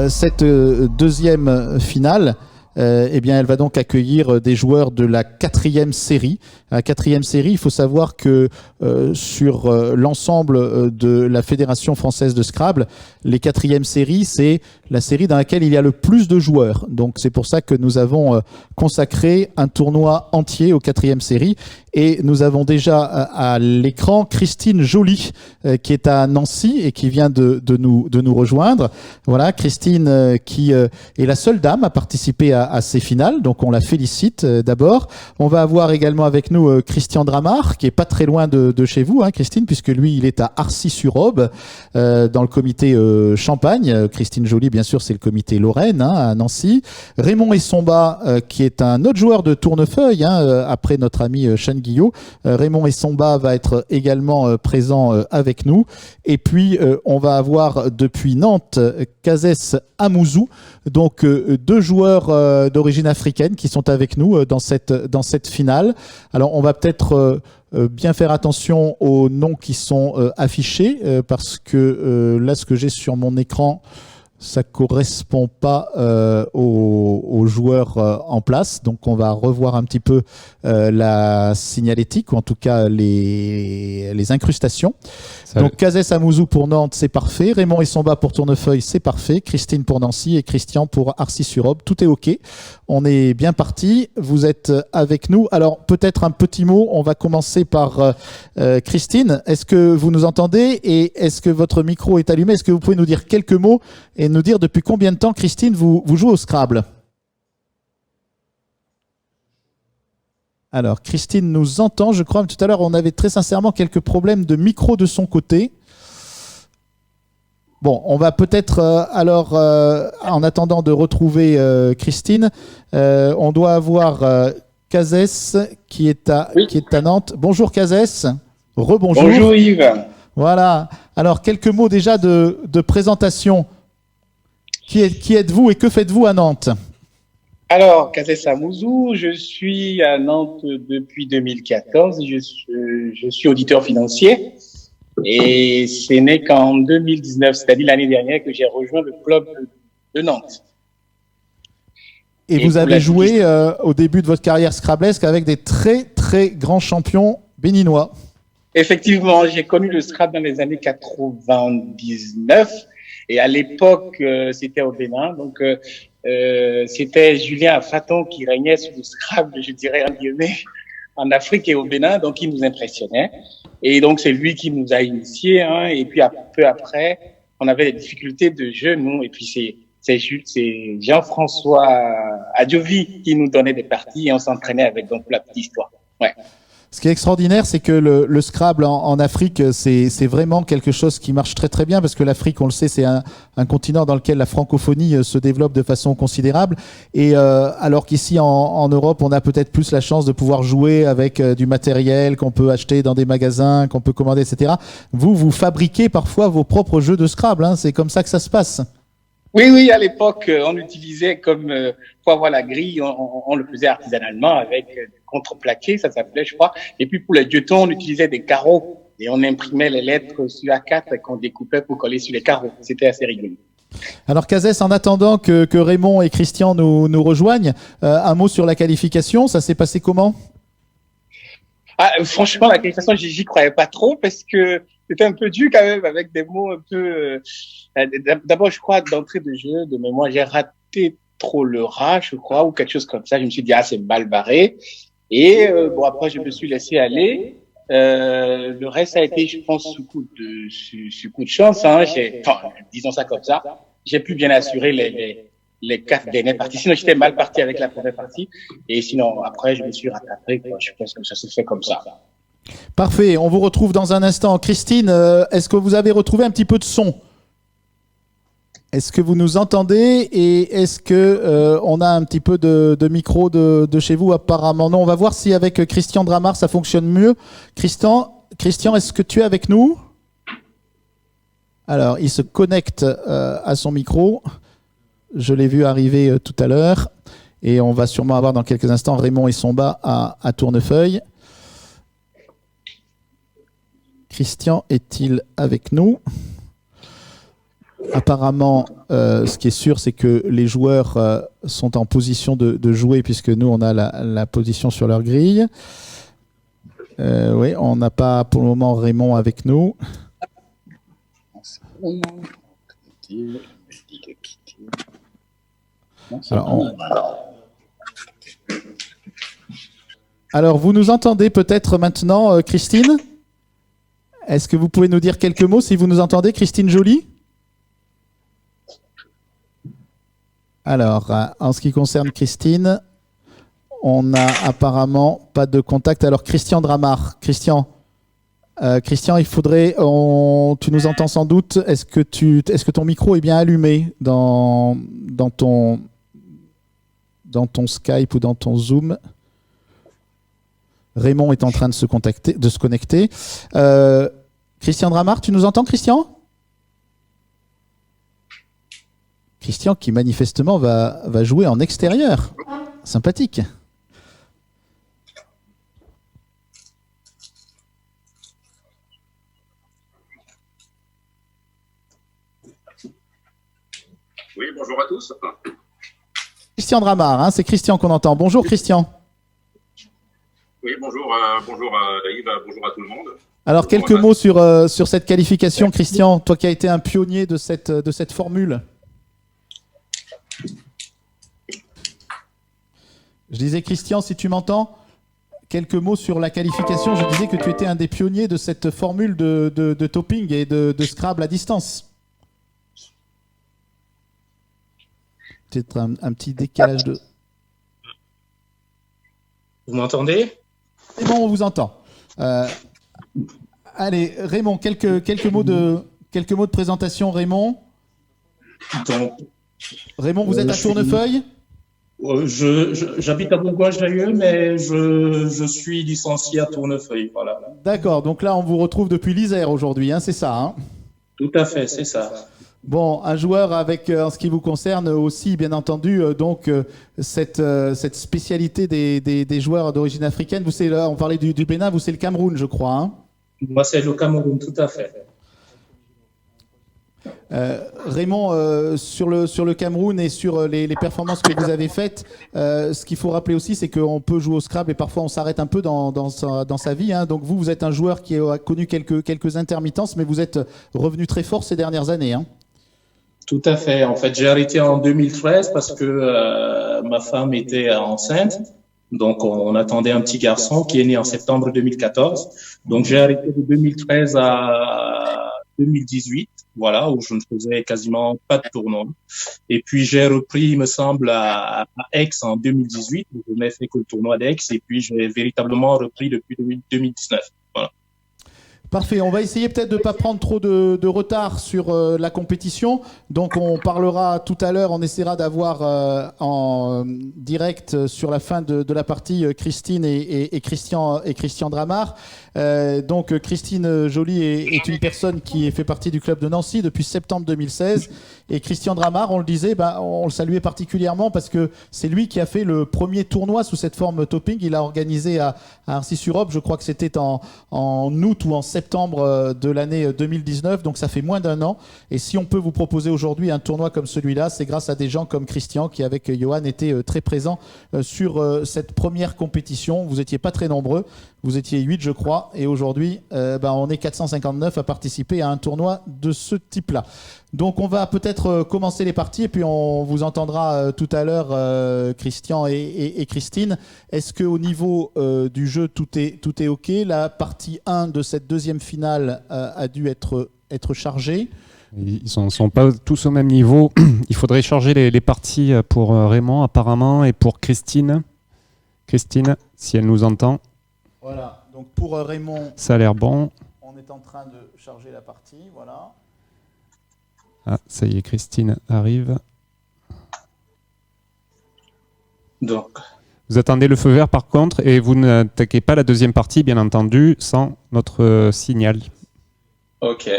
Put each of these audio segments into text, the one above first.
cette deuxième finale, eh bien, elle va donc accueillir des joueurs de la 4e série. La 4e série, il faut savoir que sur l'ensemble de la Fédération française de Scrabble, les 4e séries, c'est la série dans laquelle il y a le plus de joueurs. Donc, c'est pour ça que nous avons consacré un tournoi entier aux 4e séries. Et nous avons déjà à l'écran Christine Joly, qui est à Nancy et qui vient de nous rejoindre. Voilà, Christine qui est la seule dame à participer à ces finales, donc on la félicite d'abord. On va avoir également avec nous Christian Dramart, qui est pas très loin de chez vous, hein, Christine, puisque lui, il est à Arcis-sur-Aube, dans le comité Champagne. Christine Joly, bien sûr, c'est le comité Lorraine, hein, à Nancy. Raymond Essomba, qui est un autre joueur de Tournefeuille, hein, après notre ami Shane Guillot. Raymond Essomba va être également présent avec nous. Et puis, on va avoir depuis Nantes, Kazès Amouzou, donc deux joueurs d'origine africaine qui sont avec nous dans cette finale. Alors, on va peut-être bien faire attention aux noms qui sont affichés, parce que là, ce que j'ai sur mon écran, ça correspond pas aux joueurs en place. Donc, on va revoir un petit peu la signalétique, ou en tout cas les incrustations. Salut. Donc, Kazès Amouzou pour Nantes, c'est parfait. Raymond Essomba pour Tournefeuille, c'est parfait. Christine pour Nancy et Christian pour Arcis-sur-Aube. Tout est OK. On est bien parti. Vous êtes avec nous. Alors, peut-être un petit mot. On va commencer par Christine. Est-ce que vous nous entendez et est-ce que votre micro est allumé? Est-ce que vous pouvez nous dire quelques mots et nous dire depuis combien de temps, Christine, vous jouez au Scrabble? Alors, Christine nous entend, je crois. Tout à l'heure, on avait très sincèrement quelques problèmes de micro de son côté. Bon, on va peut-être, en attendant de retrouver Christine, on doit avoir Kazès qui est à Nantes. Bonjour Kazès. Rebonjour. Bonjour Yves. Voilà. Alors, quelques mots déjà de présentation. Qui êtes-vous et que faites-vous à Nantes? Alors, Kazès Amouzou, je suis à Nantes depuis 2014. Je suis auditeur financier et c'est né qu'en 2019, c'est-à-dire l'année dernière, que j'ai rejoint le club de Nantes. Et vous avez joué au début de votre carrière scrablesque avec des très, très grands champions béninois. Effectivement, j'ai connu le Scrabble dans les années 99 et à l'époque, c'était au Bénin. Donc, c'était Julien Afaton qui régnait sur le Scrabble, je dirais en guillemets, en Afrique et au Bénin, donc il nous impressionnait. Et donc c'est lui qui nous a initiés, hein, et puis peu après, on avait des difficultés de jeu, nous, et puis c'est Jean-François Adjovi qui nous donnait des parties et on s'entraînait avec, donc, la petite histoire. Ouais. Ce qui est extraordinaire, c'est que le Scrabble en Afrique, c'est vraiment quelque chose qui marche très très bien, parce que l'Afrique, on le sait, c'est un continent dans lequel la francophonie se développe de façon considérable. Et alors qu'ici en Europe, on a peut-être plus la chance de pouvoir jouer avec du matériel qu'on peut acheter dans des magasins, qu'on peut commander, etc. Vous fabriquez parfois vos propres jeux de Scrabble, hein, c'est comme ça que ça se passe. Oui, à l'époque, on utilisait pour avoir la grille, on le faisait artisanalement avec contreplaqué, ça s'appelait, je crois. Et puis pour les jetons, on utilisait des carreaux et on imprimait les lettres sur A4 qu'on découpait pour coller sur les carreaux. C'était assez rigolo. Alors Kazès, en attendant que Raymond et Christian nous rejoignent, un mot sur la qualification, ça s'est passé comment? Franchement, la qualification, j'y croyais pas trop parce que c'était un peu dur quand même avec des mots un peu... D'abord, je crois, d'entrée de jeu, de mémoire, j'ai raté trop le rat, je crois, ou quelque chose comme ça. Je me suis dit, c'est mal barré. Et après, je me suis laissé aller. Le reste a été, je pense, sous coup de chance. Hein. Disons ça comme ça. J'ai pu bien assurer les 4 dernières parties. Sinon, j'étais mal parti avec la première partie. Et sinon, après, je me suis rattrapé. Je pense que ça s'est fait comme ça. Parfait. On vous retrouve dans un instant. Christine, est-ce que vous avez retrouvé un petit peu de son? Est-ce que vous nous entendez et est-ce que on a un petit peu de micro de chez vous? Apparemment non. On va voir si avec Christian Dramart ça fonctionne mieux. Christian, est-ce que tu es avec nous? Alors, il se connecte à son micro. Je l'ai vu arriver tout à l'heure. Et on va sûrement avoir dans quelques instants Raymond Essomba à Tournefeuille. Christian est-il avec nous? apparemment, ce qui est sûr, c'est que les joueurs sont en position de jouer, puisque nous, on a la position sur leur grille. Oui, on n'a pas pour le moment Raymond avec nous. Alors, vous nous entendez peut-être maintenant, Christine ? Est-ce que vous pouvez nous dire quelques mots si vous nous entendez, Christine Joly ? Alors, en ce qui concerne Christine, on n'a apparemment pas de contact. Alors, Christian Dramar. Christian, il faudrait... tu nous entends sans doute. Est-ce que ton micro est bien allumé dans ton Skype ou dans ton Zoom ? Raymond est en train de se connecter. Christian Dramar, tu nous entends, Christian ? Christian qui manifestement va jouer en extérieur. Sympathique. Oui, bonjour à tous. Christian Dramar, hein, c'est Christian qu'on entend. Bonjour Christian. Oui, bonjour Yves, bonjour à tout le monde. Alors, quelques mots sur cette qualification, Christian, toi qui as été un pionnier de cette formule. Je disais, Christian, si tu m'entends, quelques mots sur la qualification. Je disais que tu étais un des pionniers de cette formule de topping et de Scrabble à distance. Peut-être un petit décalage de... Vous m'entendez ? C'est bon, on vous entend. Allez, Raymond, quelques mots de présentation, Raymond. Raymond, vous êtes à Tournefeuille ? J'habite à Bourgoin-Jallieu, mais je suis licencié à Tournefeuille. Voilà. D'accord, donc là, on vous retrouve depuis l'Isère aujourd'hui, hein, c'est ça, hein ? Tout à fait, c'est ça. Bon, un joueur avec, en ce qui vous concerne aussi, bien entendu, cette spécialité des joueurs d'origine africaine. Vous, on parlait du Bénin, vous, c'est le Cameroun, je crois. Hein ? Moi, c'est le Cameroun, tout à fait. Raymond, sur le Cameroun et sur les performances que vous avez faites, ce qu'il faut rappeler aussi, c'est qu'on peut jouer au Scrabble et parfois on s'arrête un peu dans sa vie. Hein. Donc vous êtes un joueur qui a connu quelques intermittences, mais vous êtes revenu très fort ces dernières années. Hein. Tout à fait. En fait, j'ai arrêté en 2013 parce que ma femme était enceinte. Donc, on attendait un petit garçon qui est né en septembre 2014. Donc, j'ai arrêté de 2013 à 2018, voilà, où je ne faisais quasiment pas de tournoi. Et puis, j'ai repris, il me semble, à Aix en 2018, où je n'ai fait que le tournoi d'Aix. Et puis, j'ai véritablement repris depuis 2019. Voilà. Parfait, on va essayer peut-être de ne pas prendre trop de retard sur la compétition. Donc on parlera tout à l'heure, on essaiera d'avoir en direct sur la fin de la partie Christine et Christian Dramar. Donc Christine Joly est une personne qui fait partie du club de Nancy depuis septembre 2016. Et Christian Dramar, on le disait, on le saluait particulièrement parce que c'est lui qui a fait le premier tournoi sous cette forme topping. Il a organisé à Arcis-sur-Aube, je crois que c'était en août ou en septembre de l'année 2019, donc ça fait moins d'un an. Et si on peut vous proposer aujourd'hui un tournoi comme celui-là, c'est grâce à des gens comme Christian qui, avec Johan, étaient très présents sur cette première compétition. Vous n'étiez pas très nombreux, vous étiez 8 je crois, et aujourd'hui on est 459 à participer à un tournoi de ce type-là. Donc on va peut-être commencer les parties et puis on vous entendra tout à l'heure Christian et Christine. Est-ce qu'au niveau du jeu tout est OK ? La partie 1 de cette deuxième finale a dû être chargée. Ils ne sont pas tous au même niveau. Il faudrait charger les parties pour Raymond apparemment et pour Christine. Christine, si elle nous entend. Voilà, donc pour Raymond, ça a l'air bon. On est en train de charger la partie, voilà. Ah, ça y est, Christine arrive. Donc. Vous attendez le feu vert par contre et vous n'attaquez pas la deuxième partie, bien entendu, sans notre signal. Ok.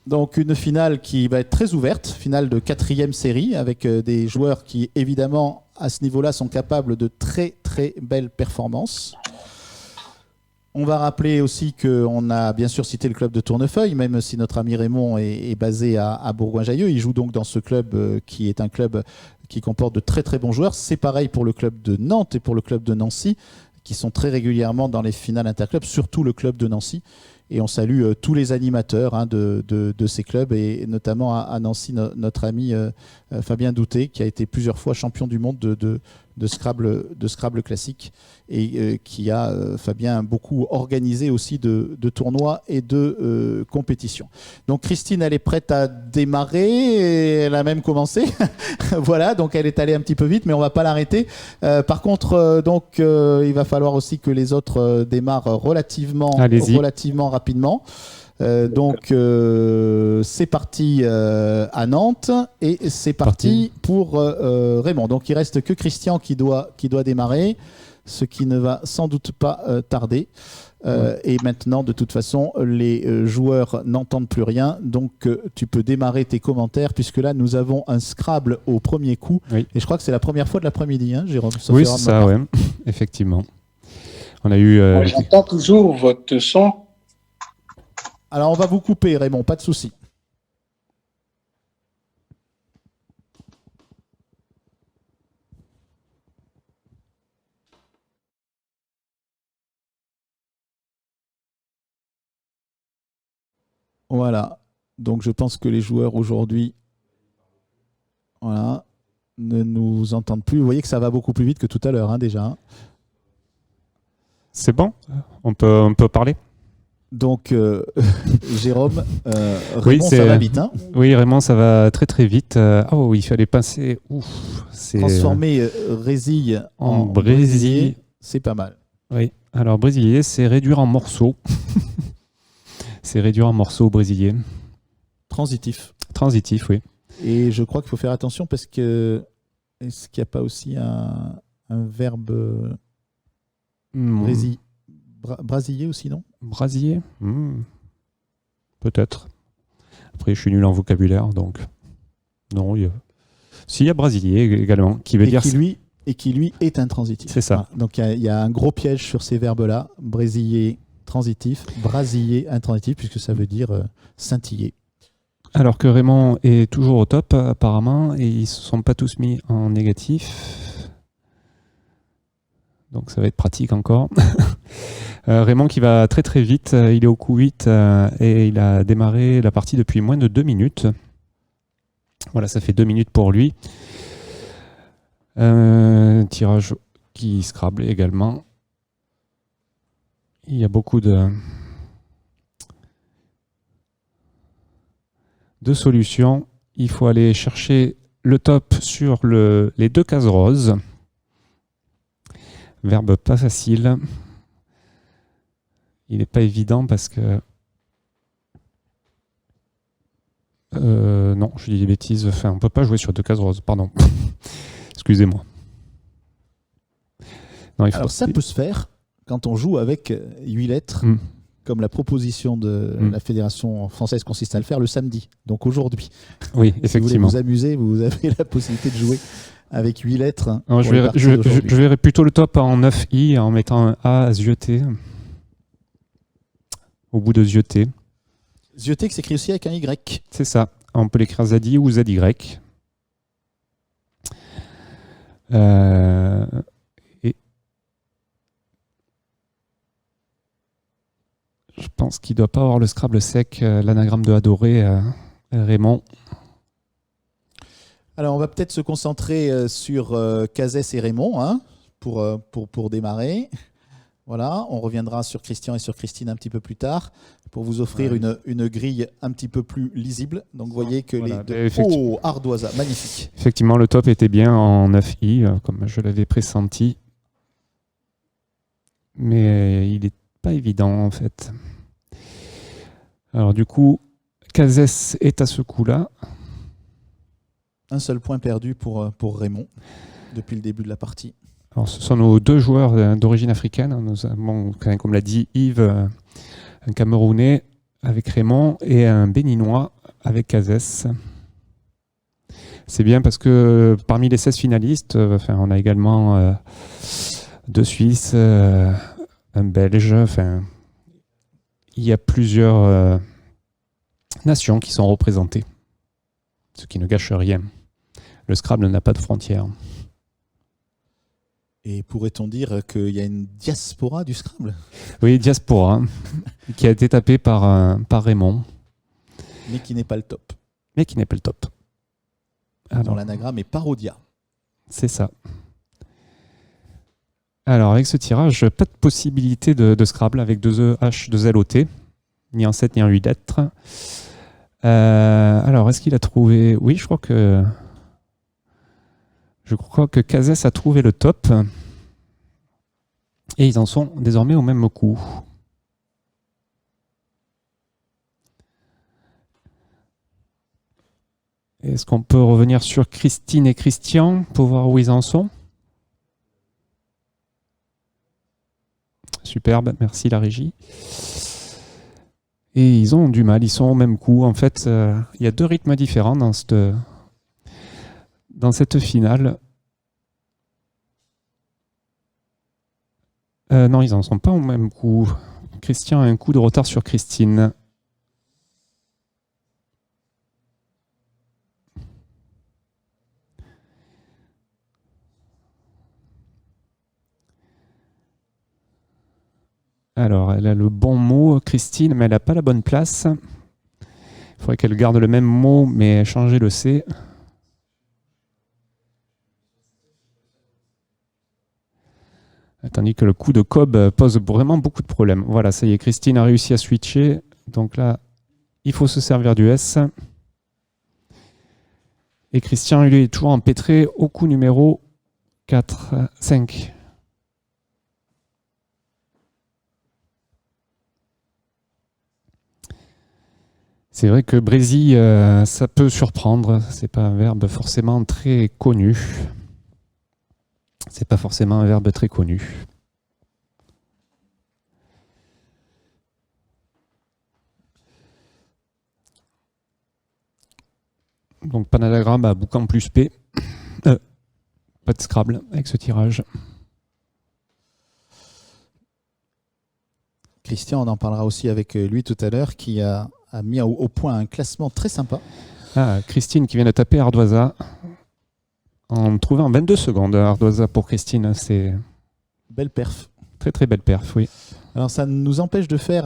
Donc une finale qui va être très ouverte, finale de 4e série, avec des joueurs qui, évidemment, à ce niveau-là, sont capables de très très belles performances. On va rappeler aussi qu'on a bien sûr cité le club de Tournefeuille, même si notre ami Raymond est basé à Bourgoin-Jallieu. Il joue donc dans ce club qui est un club qui comporte de très très bons joueurs. C'est pareil pour le club de Nantes et pour le club de Nancy, qui sont très régulièrement dans les finales interclubs, surtout le club de Nancy. Et on salue tous les animateurs de ces clubs, et notamment à Nancy, notre ami Fabien Douté, qui a été plusieurs fois champion du monde de Scrabble classique, et qui a, Fabien, beaucoup organisé aussi de tournois et de compétitions. Donc Christine, elle est prête à démarrer, et elle a même commencé. Voilà, donc elle est allée un petit peu vite, mais on ne va pas l'arrêter. Par contre, il va falloir aussi que les autres démarrent relativement rapidement. C'est parti à Nantes, et c'est parti pour Raymond. Donc il reste que Christian qui doit démarrer, ce qui ne va sans doute pas tarder. Et maintenant, de toute façon, les joueurs n'entendent plus rien, donc tu peux démarrer tes commentaires, puisque là nous avons un Scrabble au premier coup, et je crois que c'est la première fois de l'après-midi, hein, Jérôme? Oui, c'est ça, ouais. Effectivement. On a eu. J'entends toujours votre son. Alors on va vous couper, Raymond, pas de souci. Voilà. Donc je pense que les joueurs aujourd'hui, voilà, ne nous entendent plus. Vous voyez que ça va beaucoup plus vite que tout à l'heure, hein, déjà. C'est bon, on peut parler. Donc, Jérôme, Raymond, ça va vite, hein? Oui, Raymond, ça va très très vite. Il fallait passer. Transformer résille en brésilier, c'est pas mal. Oui, alors brésilier, c'est réduire en morceaux. C'est réduire en morceaux brésilier. Transitif. Transitif, oui. Et je crois qu'il faut faire attention, parce que est-ce qu'il n'y a pas aussi un verbe brasiller aussi, non? Brasiller Peut-être. Après, je suis nul en vocabulaire, donc non. S'il y a brasiller également, qui veut dire qui lui est intransitif. C'est ça. Voilà. Donc il y a un gros piège sur ces verbes-là: brésiller transitif, brasiller intransitif, puisque ça veut dire scintiller. Alors que Raymond est toujours au top apparemment, et ils ne se sont pas tous mis en négatif. Donc ça va être pratique encore. Raymond qui va très très vite, il est au coup 8 et il a démarré la partie depuis moins de 2 minutes. Voilà, ça fait 2 minutes pour lui. Tirage qui Scrabble également. Il y a beaucoup de solutions. Il faut aller chercher le top sur les 2 cases roses. Verbe pas facile. Il n'est pas évident parce que... non, je dis des bêtises. Enfin, on ne peut pas jouer sur 2 cases roses, pardon. Excusez-moi. Alors ça peut se faire quand on joue avec 8 lettres, comme la proposition de la Fédération française consiste à le faire le samedi, donc aujourd'hui. Oui, effectivement. Si vous voulez vous amuser, vous avez la possibilité de jouer avec 8 lettres. Non, je verrais plutôt le top en 9i en mettant un A à zioter. Au bout de zioter. Zioter qui s'écrit aussi avec un Y. C'est ça. On peut l'écrire ZI ou ZY. Et je pense qu'il ne doit pas avoir le Scrabble sec, l'anagramme de Adoré, Raymond. Alors, on va peut-être se concentrer sur Cazès et Raymond, hein, pour démarrer. Voilà, on reviendra sur Christian et sur Christine un petit peu plus tard pour vous offrir une grille un petit peu plus lisible. Donc, vous voyez que les deux... Oh, ardoisa, magnifique. Effectivement, le top était bien en 9i, comme je l'avais pressenti. Mais il n'est pas évident, en fait. Alors, du coup, Cazès est à ce coup-là. Un seul point perdu pour Raymond depuis le début de la partie. Alors, ce sont nos 2 joueurs d'origine africaine. Nous avons, comme l'a dit Yves, un Camerounais avec Raymond et un Béninois avec Cazès. C'est bien parce que parmi les 16 finalistes, on a également 2 Suisses, un Belge. Enfin, il y a plusieurs nations qui sont représentées, ce qui ne gâche rien. Le Scrabble n'a pas de frontières. Et pourrait-on dire qu'il y a une diaspora du Scrabble? Oui, diaspora, qui a été tapé par Raymond. Mais qui n'est pas le top. Mais qui n'est pas le top. Dont l'anagramme est Parodia. C'est ça. Alors, avec ce tirage, pas de possibilité de Scrabble avec 2 E, H, 2 L, O, T, ni en 7, ni en 8 lettres. Alors, est-ce qu'il a trouvé... Oui, je crois que Kazès a trouvé le top. Et ils en sont désormais au même coup. Est-ce qu'on peut revenir sur Christine et Christian pour voir où ils en sont? Superbe, merci la régie. Et ils ont du mal, ils sont au même coup. En fait, il y a 2 rythmes différents dans cette finale. Non, ils n'en sont pas au même coup. Christian a un coup de retard sur Christine. Alors, elle a le bon mot, Christine, mais elle n'a pas la bonne place. Il faudrait qu'elle garde le même mot, mais changer le C. Tandis que le coup de Cobb pose vraiment beaucoup de problèmes. Voilà, ça y est, Christine a réussi à switcher. Donc là, il faut se servir du S. Et Christian, lui, est toujours empêtré au coup numéro 4, 5. C'est vrai que Brésil, ça peut surprendre. C'est pas un verbe forcément très connu. C'est pas forcément un verbe très connu. Donc Panagramme à boucan plus P. Pas de Scrabble avec ce tirage. Christian, on en parlera aussi avec lui tout à l'heure, qui a mis au point un classement très sympa. Ah, Christine qui vient de taper Ardoisa en trouvant 22 secondes. Ardoisa pour Christine, c'est... Belle perf. Très très belle perf, oui. Alors ça nous empêche de faire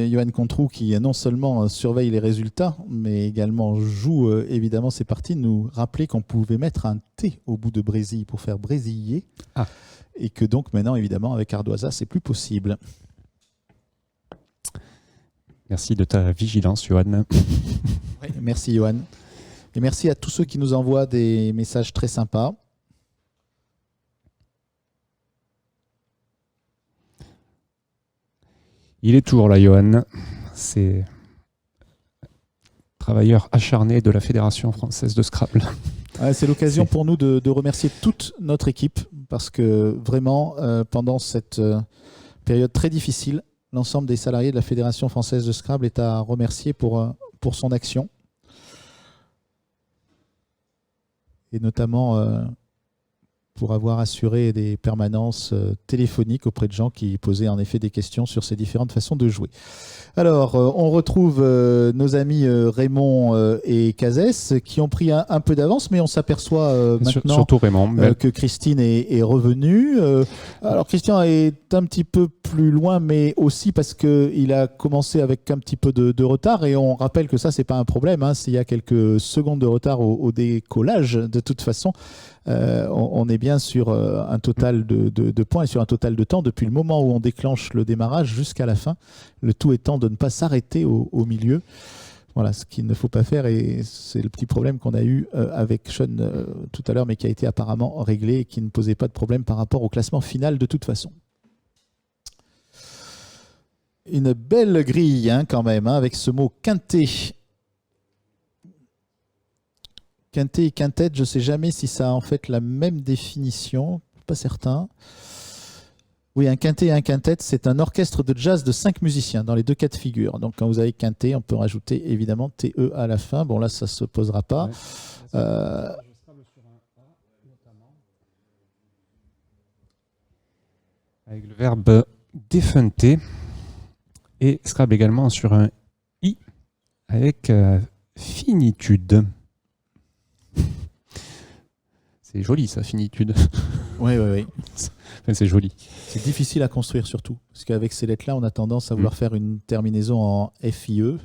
Johan Controu qui non seulement surveille les résultats, mais également joue évidemment ses parties, nous rappeler qu'on pouvait mettre un T au bout de Brésil pour faire brésiller. Ah. Et que donc maintenant évidemment avec Ardoisa c'est plus possible. Merci de ta vigilance, Johan. Oui, merci Johan. Et merci à tous ceux qui nous envoient des messages très sympas. Il est toujours là, Johan. C'est travailleur acharné de la Fédération française de Scrabble. Ouais, c'est l'occasion pour nous de remercier toute notre équipe parce que vraiment, pendant cette période très difficile, l'ensemble des salariés de la Fédération française de Scrabble est à remercier pour son action. Et notamment pour avoir assuré des permanences téléphoniques auprès de gens qui posaient en effet des questions sur ces différentes façons de jouer. Alors, on retrouve nos amis Raymond et Kazès qui ont pris un peu d'avance, mais on s'aperçoit maintenant surtout Raymond, que Christine est revenue. Alors, Christian est un petit peu plus loin, mais aussi parce qu'il a commencé avec un petit peu de retard, et on rappelle que ça, c'est pas un problème. Hein, s'il y a quelques secondes de retard au décollage, de toute façon, on est bien sur un total de points et sur un total de temps depuis le moment où on déclenche le démarrage jusqu'à la fin, le tout étant de ne pas s'arrêter au milieu. Voilà, ce qu'il ne faut pas faire, et c'est le petit problème qu'on a eu avec Sean tout à l'heure, mais qui a été apparemment réglé et qui ne posait pas de problème par rapport au classement final de toute façon. Une belle grille hein, quand même, hein, avec ce mot quintet. Quintet et quintette, je ne sais jamais si ça a en fait la même définition, pas certain. Oui, un quintet et un quintette, c'est un orchestre de jazz de 5 musiciens dans les deux cas de figure. Donc quand vous avez quintet, on peut rajouter évidemment TE à la fin. Bon là, ça ne se posera pas. Ouais. Avec le verbe défunté. Et Scrabble également sur un I avec finitude. C'est joli ça, finitude. Oui, oui, oui. Enfin, c'est joli. C'est difficile à construire surtout. Parce qu'avec ces lettres-là, on a tendance à vouloir faire une terminaison en FIE.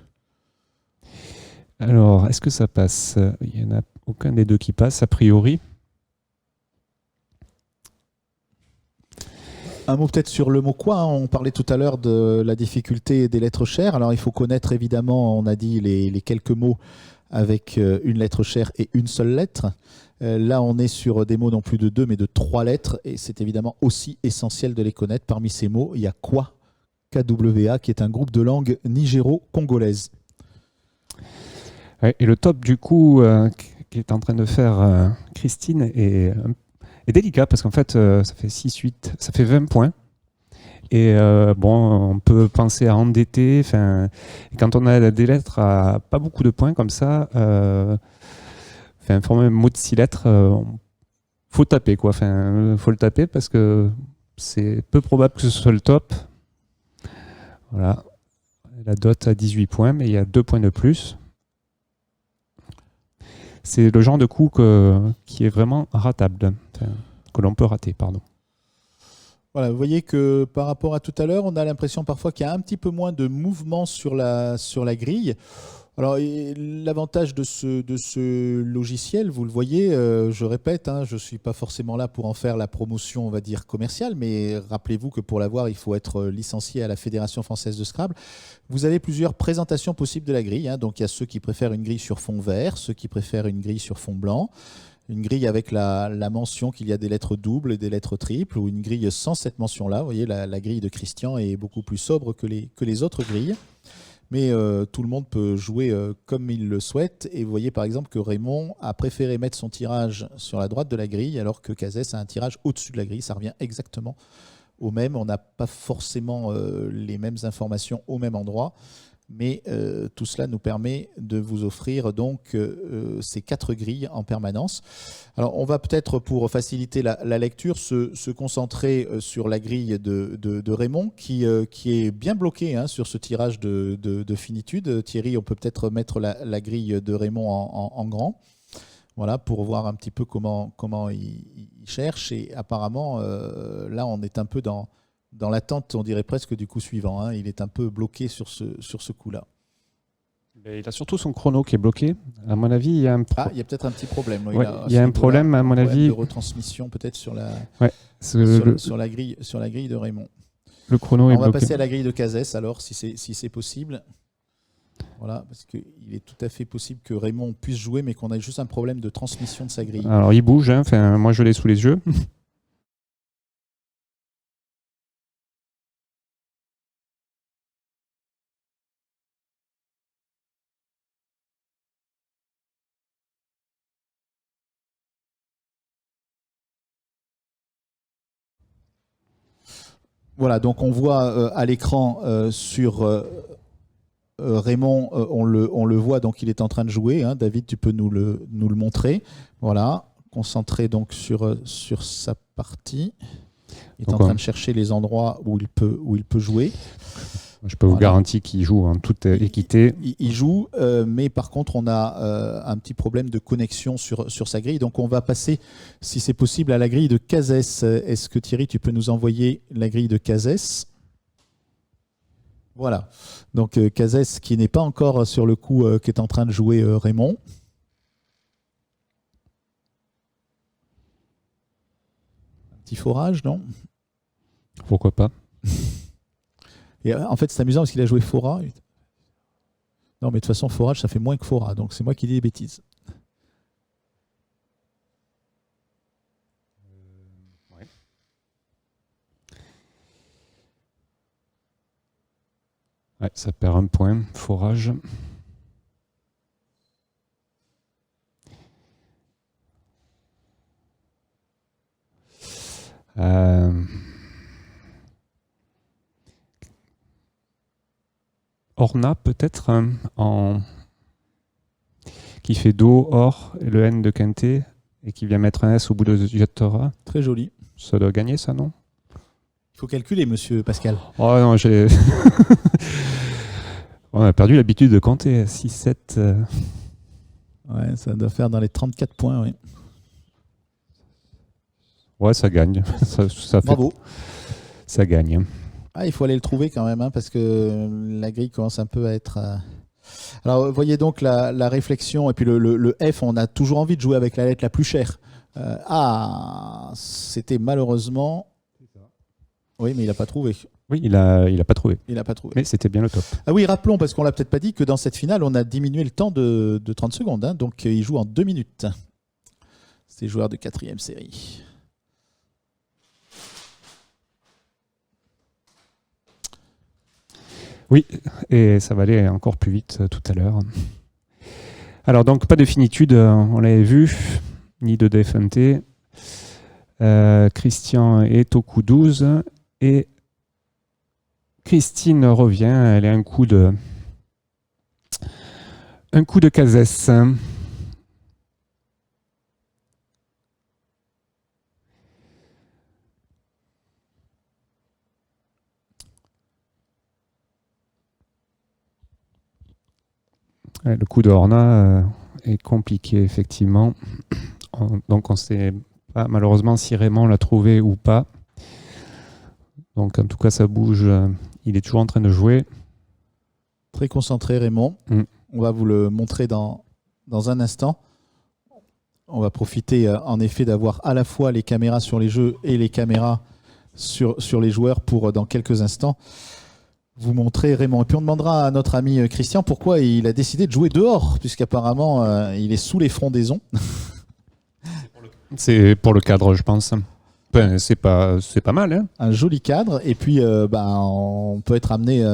Alors, est-ce que ça passe? Il n'y en a aucun des deux qui passe, a priori. Un mot peut-être sur le mot quoi, hein. On parlait tout à l'heure de la difficulté des lettres chères. Alors il faut connaître évidemment, on a dit les quelques mots avec une lettre chère et une seule lettre. Là on est sur des mots non plus de 2 mais de 3 lettres et c'est évidemment aussi essentiel de les connaître. Parmi ces mots, il y a Kwa, KWA, qui est un groupe de langue nigéro-congolaise. Ouais, et le top du coup qui est en train de faire Christine est délicat parce qu'en fait ça fait 6-8, ça fait 20 points. Et bon, on peut penser à endetter. Quand on a des lettres à pas beaucoup de points comme ça, un format mot de 6 lettres, faut taper quoi. Faut le taper parce que c'est peu probable que ce soit le top. Voilà, la dot à 18 points, mais il y a 2 points de plus. C'est le genre de coup qui est vraiment ratable, que l'on peut rater, pardon. Voilà, vous voyez que par rapport à tout à l'heure, on a l'impression parfois qu'il y a un petit peu moins de mouvement sur la grille. Alors, l'avantage de ce logiciel, vous le voyez, je répète, hein, je ne suis pas forcément là pour en faire la promotion, on va dire, commerciale, mais rappelez-vous que pour l'avoir, il faut être licencié à la Fédération française de Scrabble. Vous avez plusieurs présentations possibles de la grille, hein. Donc il y a ceux qui préfèrent une grille sur fond vert, ceux qui préfèrent une grille sur fond blanc, une grille avec la mention qu'il y a des lettres doubles et des lettres triples, ou une grille sans cette mention-là. Vous voyez, la grille de Christian est beaucoup plus sobre que les autres grilles. Mais tout le monde peut jouer comme il le souhaite. Et vous voyez par exemple que Raymond a préféré mettre son tirage sur la droite de la grille, alors que Cazès a un tirage au-dessus de la grille. Ça revient exactement au même. On n'a pas forcément les mêmes informations au même endroit. Mais tout cela nous permet de vous offrir donc ces 4 grilles en permanence. Alors on va peut-être, pour faciliter la lecture, se concentrer sur la grille de Raymond qui est bien bloquée, hein, sur ce tirage de finitude. Thierry, on peut peut-être mettre la grille de Raymond en grand, voilà, pour voir un petit peu comment il cherche. Et apparemment, là on est un peu dans l'attente, on dirait presque du coup suivant, hein. Il est un peu bloqué sur ce coup-là. Il a surtout son chrono qui est bloqué. À mon avis, il y a il y a peut-être un petit problème. Ouais, il y a un problème, à mon avis. De retransmission peut-être sur la grille de Raymond. Le chrono est bloqué. On va passer à la grille de Cazès alors, si c'est possible. Voilà, parce qu'il est tout à fait possible que Raymond puisse jouer, mais qu'on ait juste un problème de transmission de sa grille. Alors il bouge, hein. Moi je l'ai sous les yeux. Voilà, donc on voit à l'écran sur Raymond, on le voit, donc il est en train de jouer, hein. David, tu peux nous le montrer. Voilà, concentré donc sur sa partie. Il est en train de chercher les endroits où il peut jouer. Je peux vous garantir qu'il joue en toute équité. Il joue, mais par contre, on a un petit problème de connexion sur sa grille. Donc, on va passer, si c'est possible, à la grille de Cazès. Est-ce que Thierry, tu peux nous envoyer la grille de Cazès? Voilà. Donc, Cazès qui n'est pas encore sur le coup, qui est en train de jouer Raymond. Un petit forage, non? Pourquoi pas? Et en fait, c'est amusant parce qu'il a joué Fora. Non, mais de toute façon, forage, ça fait moins que Fora. Donc, c'est moi qui dis des bêtises. Ouais. Ouais, ça perd un point. Forage. Orna peut-être, qui fait Do, Or, et le N de Quintet, et qui vient mettre un S au bout de Jottora. Très joli. Ça doit gagner ça, non? Il faut calculer, monsieur Pascal. Oh non, on a perdu l'habitude de compter. 6, 7. Ouais, ça doit faire dans les 34 points, oui. Ouais, ça gagne. Bravo. Ça gagne. Ah, il faut aller le trouver quand même, hein, parce que la grille commence un peu à être... Alors, vous voyez donc la réflexion, et puis le F, on a toujours envie de jouer avec la lettre la plus chère. C'était malheureusement... Oui, mais il n'a pas trouvé. Oui, il a pas trouvé. Il n'a pas trouvé. Mais c'était bien le top. Ah oui, rappelons, parce qu'on l'a peut-être pas dit, que dans cette finale, on a diminué le temps de 30 secondes. Hein, donc, il joue en 2 minutes. C'est joueur de 4e série. Oui, et ça va aller encore plus vite tout à l'heure. Alors, donc, pas de finitude, on l'avait vu, ni de défunté. Christian est au coup 12 et Christine revient, elle est un coup de Cazès. Le coup de Horna est compliqué, effectivement. Donc, on ne sait pas malheureusement si Raymond l'a trouvé ou pas. Donc, en tout cas, ça bouge. Il est toujours en train de jouer. Très concentré, Raymond. On va vous le montrer dans un instant. On va profiter, en effet, d'avoir à la fois les caméras sur les jeux et les caméras sur les joueurs pour, dans quelques instants, vous montrer Raymond. Et puis on demandera à notre ami Christian pourquoi il a décidé de jouer dehors, puisqu'apparemment il est sous les frondaisons. C'est pour le cadre, je pense. Ben, c'est pas mal. Hein. Un joli cadre. Et puis on peut être amené,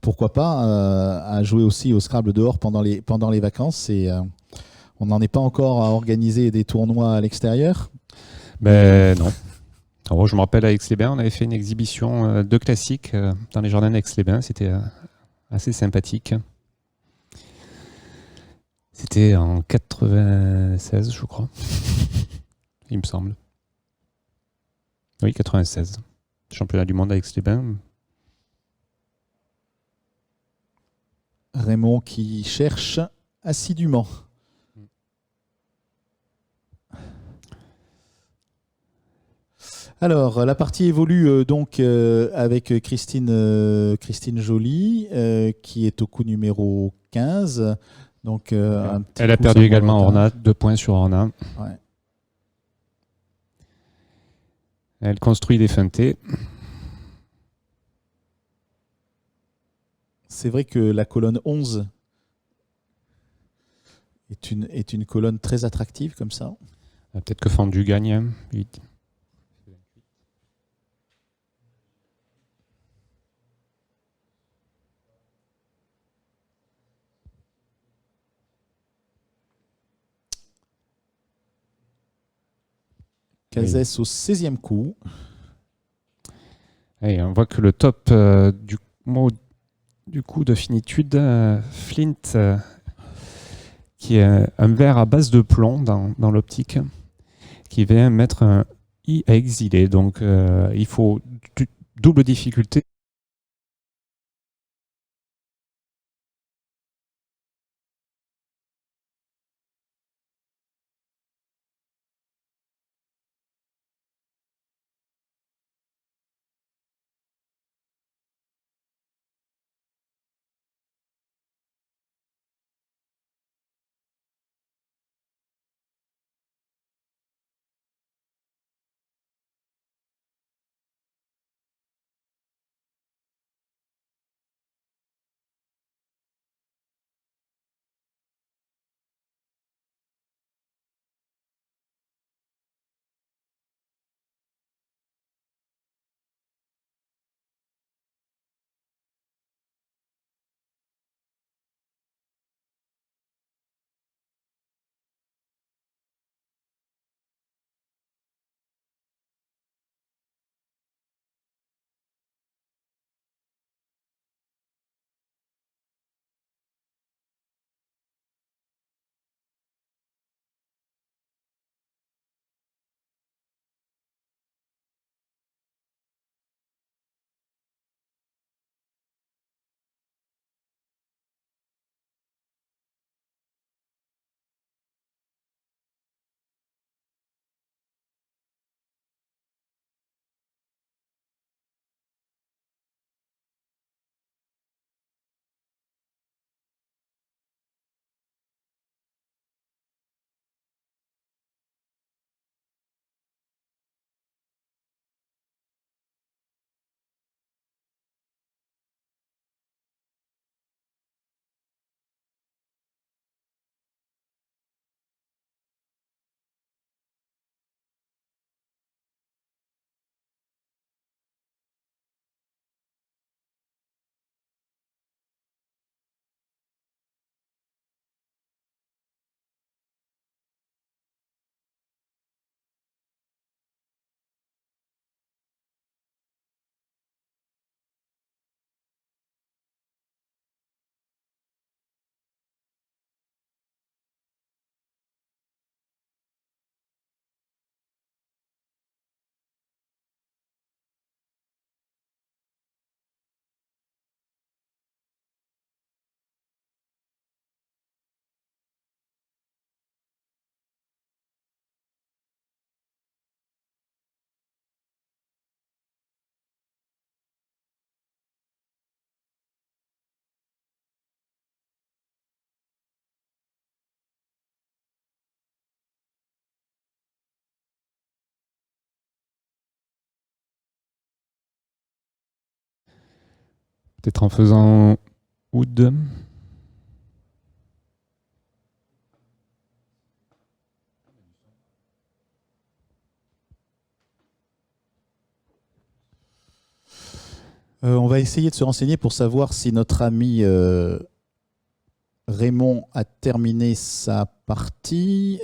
pourquoi pas, à jouer aussi au Scrabble dehors pendant les vacances. Et on n'en est pas encore à organiser des tournois à l'extérieur. Ben non. Alors, je me rappelle à Aix-les-Bains, on avait fait une exhibition de classiques dans les jardins d'Aix-les-Bains. C'était assez sympathique. C'était en 96, je crois. Il me semble. Oui, 96. Championnat du monde à Aix-les-Bains. Raymond qui cherche assidûment. Alors, la partie évolue donc avec Christine Joly, qui est au coup numéro 15. Donc, elle a perdu également Orna, 2 points sur Orna. Ouais. Elle construit des feintés. C'est vrai que la colonne 11 est une colonne très attractive comme ça. Peut-être que Fendu gagne. 8. Cazès au 16e coup. Et on voit que le top du coup de finitude, Flint, qui est un verre à base de plomb dans l'optique, qui vient mettre un I à exiler. Donc il faut double difficulté. Peut-être en faisant Oud. On va essayer de se renseigner pour savoir si notre ami Raymond a terminé sa partie.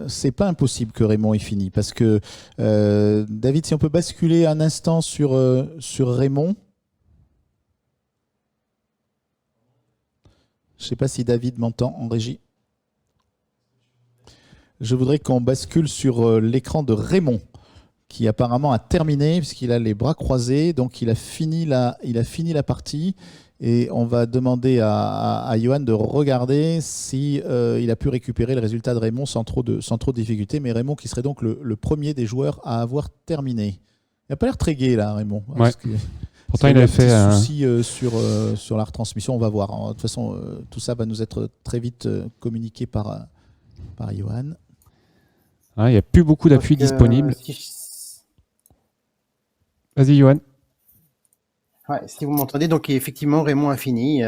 C'est pas impossible que Raymond ait fini parce que David, si on peut basculer un instant sur Raymond. Je ne sais pas si David m'entend en régie. Je voudrais qu'on bascule sur l'écran de Raymond, qui apparemment a terminé, puisqu'il a les bras croisés, donc il a fini la partie. Et on va demander à Johan de regarder si il a pu récupérer le résultat de Raymond sans trop de difficultés. Mais Raymond qui serait donc le premier des joueurs à avoir terminé. Il n'a pas l'air très gai là, Raymond. Ouais. Pourtant, il avait fait un souci sur la retransmission. On va voir. De toute façon, tout ça va nous être très vite communiqué par Johan. Il n'y a plus beaucoup d'appui disponible. Vas-y, Johan. Ouais, si vous m'entendez, donc effectivement, Raymond a fini.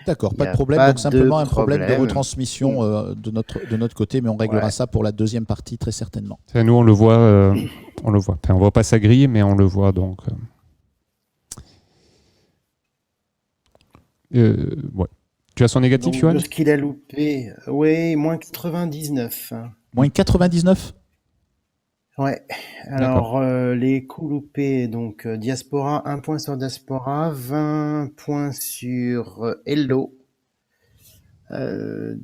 D'accord, pas de problème. Donc simplement un problème de retransmission de notre côté, mais on réglera ça pour la deuxième partie très certainement. Nous, on le voit. On le voit. Enfin, on voit pas sa grille, mais on le voit donc. Ouais. Tu as son négatif, Johan ? Ce qu'il a loupé, oui, moins 99. Moins 99 ? Ouais. Alors, les coups loupés, donc Diaspora, 1 point sur Diaspora, 20 points sur Hello, 1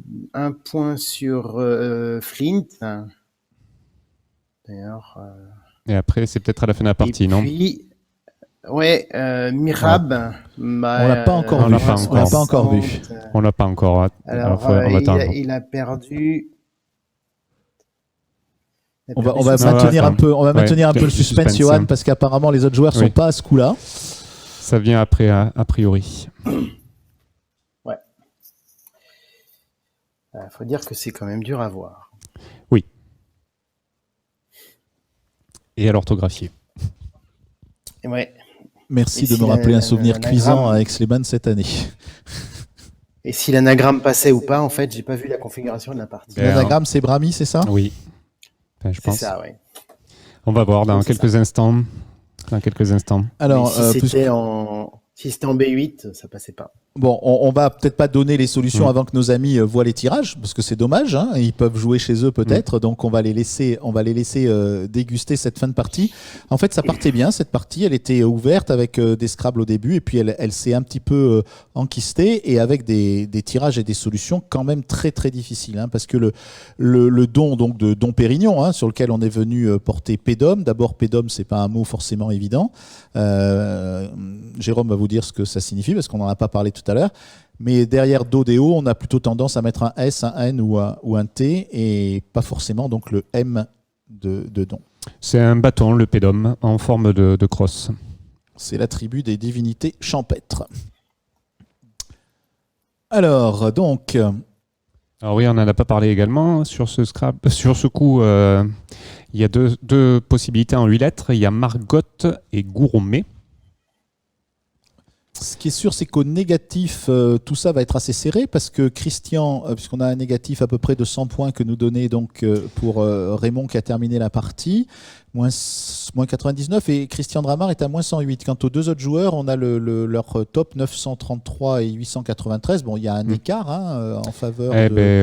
point sur Flint. D'ailleurs. Et après, c'est peut-être à la fin de la partie, non ? Puis, ouais, Mirab. On l'a pas encore vu. On l'a pas encore vu. On l'a pas encore. Alors, il a perdu. On va maintenir un peu le suspense, Johan, parce qu'apparemment les autres joueurs sont pas à ce coup-là. Ça vient après, a priori. Ouais. Faut dire que c'est quand même dur à voir. Oui. Et à l'orthographier. Ouais. Merci de me rappeler un souvenir cuisant à Aix-les-Bains cette année. Et si l'anagramme passait ou pas, en fait, j'ai pas vu la configuration de la partie. L'anagramme, c'est Brahmi, c'est ça ? Oui. Enfin, je pense. C'est ça, oui. On va voir dans quelques instants. Alors, si c'était en B8, ça passait pas. Bon, on va peut-être pas donner les solutions avant que nos amis voient les tirages, parce que c'est dommage. Hein, ils peuvent jouer chez eux peut-être, donc on va les laisser déguster cette fin de partie. En fait, ça partait bien cette partie. Elle était ouverte avec des Scrabble au début, et puis elle s'est un petit peu enquistée, et avec des tirages et des solutions quand même très très difficiles, hein, parce que le don donc de Dom Pérignon, hein, sur lequel on est venu porter Pédum. D'abord, Pédum, c'est pas un mot forcément évident. Jérôme va vous dire ce que ça signifie, parce qu'on n'en a pas parlé tout à l'heure. Mais derrière Dodéo, on a plutôt tendance à mettre un S, un N ou un T, et pas forcément donc le M de Don. C'est un bâton, le Pédum, en forme de crosse. C'est l'attribut des divinités champêtres. Alors, donc... Alors oui, on n'en a pas parlé également. Sur ce coup, il y a deux possibilités en 8 lettres. Il y a Margot et Gourmet. Ce qui est sûr, c'est qu'au négatif, tout ça va être assez serré parce que Christian, puisqu'on a un négatif à peu près de 100 points que nous donnait donc pour Raymond qui a terminé la partie, moins 99, et Christian Dramar est à moins 108. Quant aux deux autres joueurs, on a leur top 933 et 893. Bon, il y a un écart en faveur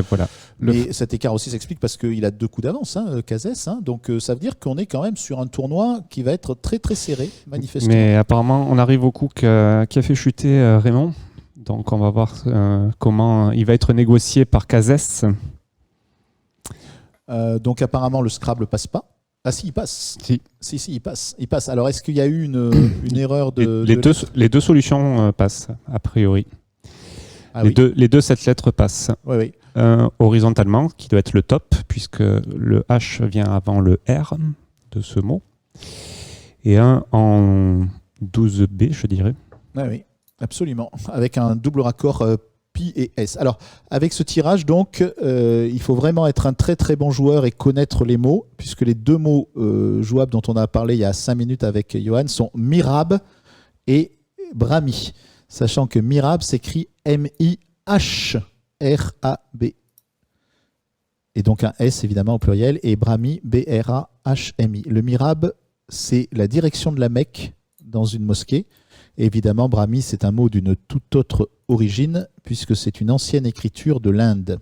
voilà. Mais cet écart aussi s'explique parce qu'il a 2 coups d'avance, Cazès. Donc ça veut dire qu'on est quand même sur un tournoi qui va être très très serré, manifestement. Mais apparemment, on arrive au coup qui a fait chuter Raymond. Donc on va voir comment il va être négocié par Cazès. Donc apparemment, le Scrabble passe pas. Ah si, il passe. Si, il passe. Il passe. Alors, est-ce qu'il y a eu une erreur les deux solutions passent, a priori. Ah, les deux 7 lettres passent. Oui. Horizontalement, qui doit être le top, puisque le H vient avant le R de ce mot. Et un en 12B, je dirais. Oui, absolument. Avec un double raccord Pi et S. Alors, avec ce tirage, donc, il faut vraiment être un très très bon joueur et connaître les mots, puisque les deux mots jouables dont on a parlé il y a 5 minutes avec Johan sont Mirab et Brami. Sachant que Mirab s'écrit M-I-H-R-A-B. Et donc un S évidemment au pluriel, et Brami, B-R-A-H-M-I. Le Mirab, c'est la direction de la Mecque dans une mosquée. Et évidemment, Brahmi, c'est un mot d'une toute autre origine, puisque c'est une ancienne écriture de l'Inde,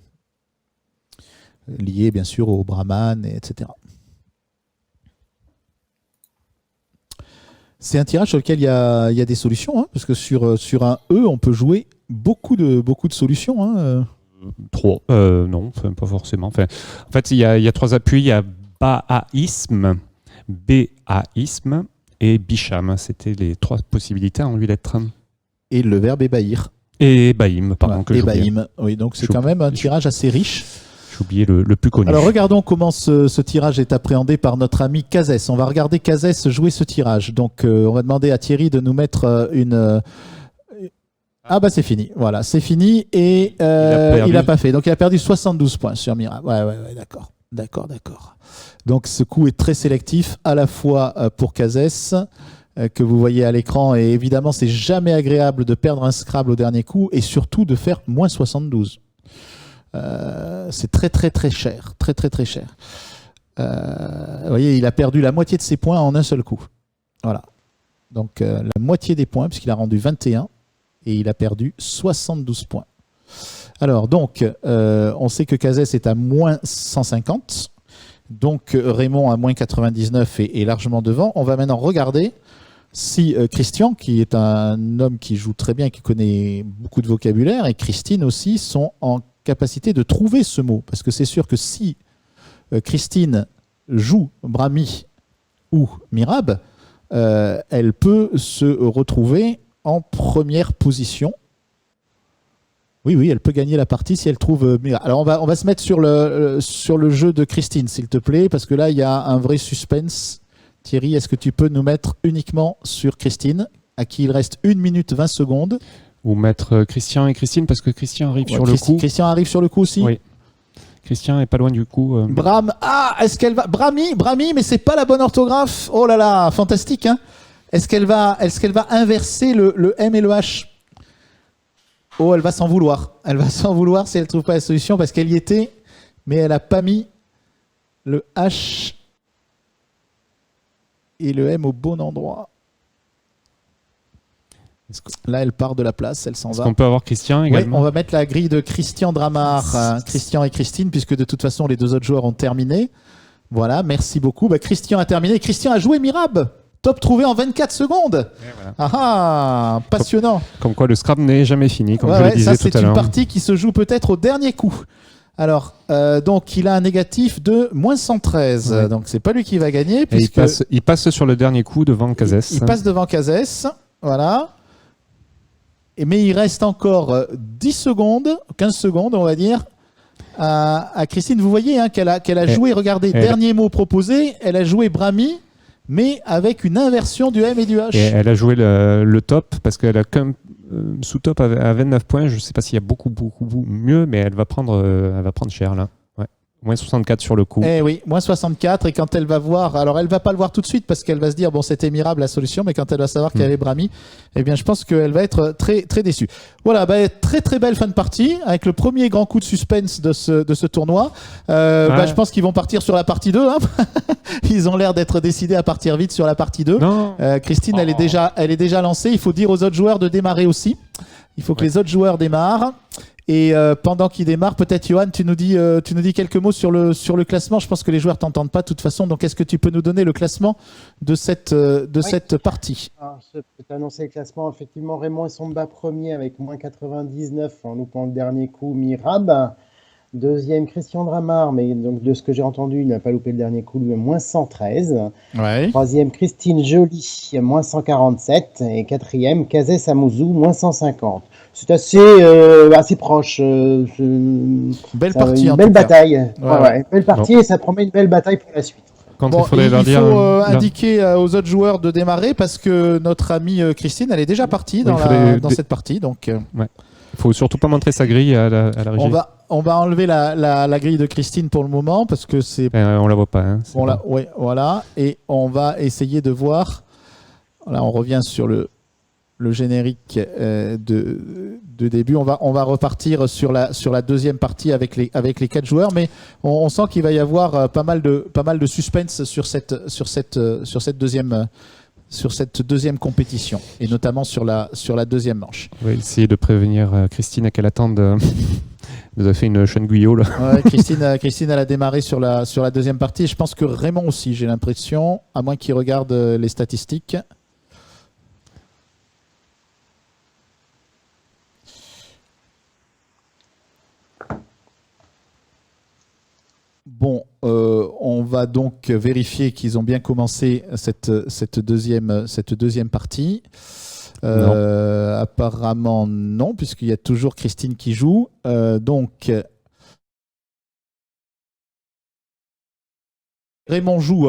liée bien sûr au Brahman, etc. C'est un tirage sur lequel il y a des solutions, hein, parce que sur un E, on peut jouer beaucoup de solutions. Hein. Trop. Non, pas forcément. Enfin, en fait, il y a 3 appuis. Il y a Bahaïsme, Béhaïsme et Bisham. C'était les 3 possibilités en 8 lettres. Et le verbe ébaïr. Et Baïm, pardon. Voilà, Que j'oubliais. Ébaïm. Oui, donc c'est quand même un tirage assez riche. J'ai oublié le plus connu. Alors regardons comment ce tirage est appréhendé par notre ami Cazès. On va regarder Cazès jouer ce tirage. Donc on va demander à Thierry de nous mettre une... Ah bah c'est fini, voilà, c'est fini et il n'a pas fait. Donc il a perdu 72 points sur Mirab. Ouais, d'accord. Donc ce coup est très sélectif, à la fois pour Cazès, que vous voyez à l'écran, et évidemment c'est jamais agréable de perdre un Scrabble au dernier coup, et surtout de faire moins 72. C'est très cher, très cher. Vous voyez, il a perdu la moitié de ses points en un seul coup. Voilà. Donc la moitié des points, puisqu'il a rendu 21. Et il a perdu 72 points. Alors, donc, on sait que Cazès est à moins 150. Donc, Raymond à moins 99 est largement devant. On va maintenant regarder si Christian, qui est un homme qui joue très bien, qui connaît beaucoup de vocabulaire, et Christine aussi, sont en capacité de trouver ce mot. Parce que c'est sûr que si Christine joue Brahmi ou Mirab, elle peut se retrouver en première position. Oui, elle peut gagner la partie si elle trouve... Alors on va se mettre sur le jeu de Christine, s'il te plaît, parce que là, il y a un vrai suspense. Thierry, est-ce que tu peux nous mettre uniquement sur Christine, à qui il reste 1 minute 20 secondes? Ou mettre Christian et Christine, parce que Christian arrive sur le coup. Christian arrive sur le coup aussi? Oui. Christian est pas loin du coup. Est-ce qu'elle va... Brahmi, mais c'est pas la bonne orthographe. Oh là là, fantastique, hein. Est-ce qu'elle va inverser le M et le H? Oh, elle va s'en vouloir. Elle va s'en vouloir si elle ne trouve pas la solution, parce qu'elle y était, mais elle n'a pas mis le H et le M au bon endroit. Là, elle part de la place, elle s'en va. Est-ce qu'on peut avoir Christian également? Oui, on va mettre la grille de Christian Dramar, Christian et Christine, puisque de toute façon, les 2 autres joueurs ont terminé. Voilà, merci beaucoup. Christian a terminé. Christian a joué Mirab. Top trouvé en 24 secondes. Voilà. Ah, passionnant. Comme quoi le Scrabble n'est jamais fini, comme je le disais tout à l'heure. Ça, c'est une partie qui se joue peut-être au dernier coup. Alors, donc, il a un négatif de moins 113. Ouais. Donc, c'est pas lui qui va gagner. Puisque il passe sur le dernier coup devant Cazès. Il passe devant Cazès. Voilà. Mais il reste encore 10 secondes, 15 secondes, on va dire, à Christine. Vous voyez hein, qu'elle a joué, regardez, dernier mot proposé, elle a joué Brahmi, mais avec une inversion du M et du H. Et elle a joué le top, parce qu'elle a qu'un sous-top à 29 points. Je ne sais pas s'il y a beaucoup mieux, mais elle va prendre cher là. Ouais. Moins 64 sur le coup. Eh oui, moins 64. Et quand elle va voir, alors elle va pas le voir tout de suite parce qu'elle va se dire, bon, c'était Mirab la solution, mais quand elle va savoir qu'il y avait Brahmi, eh bien, je pense qu'elle va être très, très déçue. Voilà, très belle fin de partie, avec le premier grand coup de suspense de ce tournoi. Je pense qu'ils vont partir sur la partie 2. Hein. Ils ont l'air d'être décidés à partir vite sur la partie 2. Christine, elle est déjà lancée. Il faut dire aux autres joueurs de démarrer aussi. Il faut que les autres joueurs démarrent. Et pendant qu'il démarre, peut-être Johan, tu nous dis quelques mots sur le classement. Je pense que les joueurs t'entendent pas de toute façon. Donc, est-ce que tu peux nous donner le classement de cette partie? Alors, je peux t'annoncer le classement. Effectivement, Raymond Somba premier avec moins 99 en loupant le dernier coup. Mirab. Deuxième, Christian Dramar, mais donc de ce que j'ai entendu, il n'a pas loupé le dernier coup, lui, moins 113. Ouais. Troisième, Christine Joly, moins 147. Et quatrième, Cazès Amouzou, moins 150. C'est assez proche. Belle partie, une belle bataille. Ouais. Belle partie, et ça promet une belle bataille pour la suite. Il faut indiquer aux autres joueurs de démarrer parce que notre amie Christine, elle est déjà partie dans cette partie. Donc, Il faut surtout pas montrer sa grille à la régie. On va enlever la grille de Christine pour le moment parce que c'est. On la voit pas. Hein, Ouais, voilà. Et on va essayer de voir. Là, on revient sur le générique de début. On va repartir sur la deuxième partie avec les 4 joueurs, mais on sent qu'il va y avoir pas mal de suspense sur cette deuxième compétition, et notamment sur la deuxième manche. On va essayer de prévenir Christine à qu'elle attende. Nous a fait une Sean Guyot là. Ouais, Christine, elle a démarré sur la deuxième partie. Je pense que Raymond aussi, j'ai l'impression, à moins qu'il regarde les statistiques. Bon, on va donc vérifier qu'ils ont bien commencé cette deuxième partie. Apparemment non, puisqu'il y a toujours Christine qui joue. Donc, Raymond joue.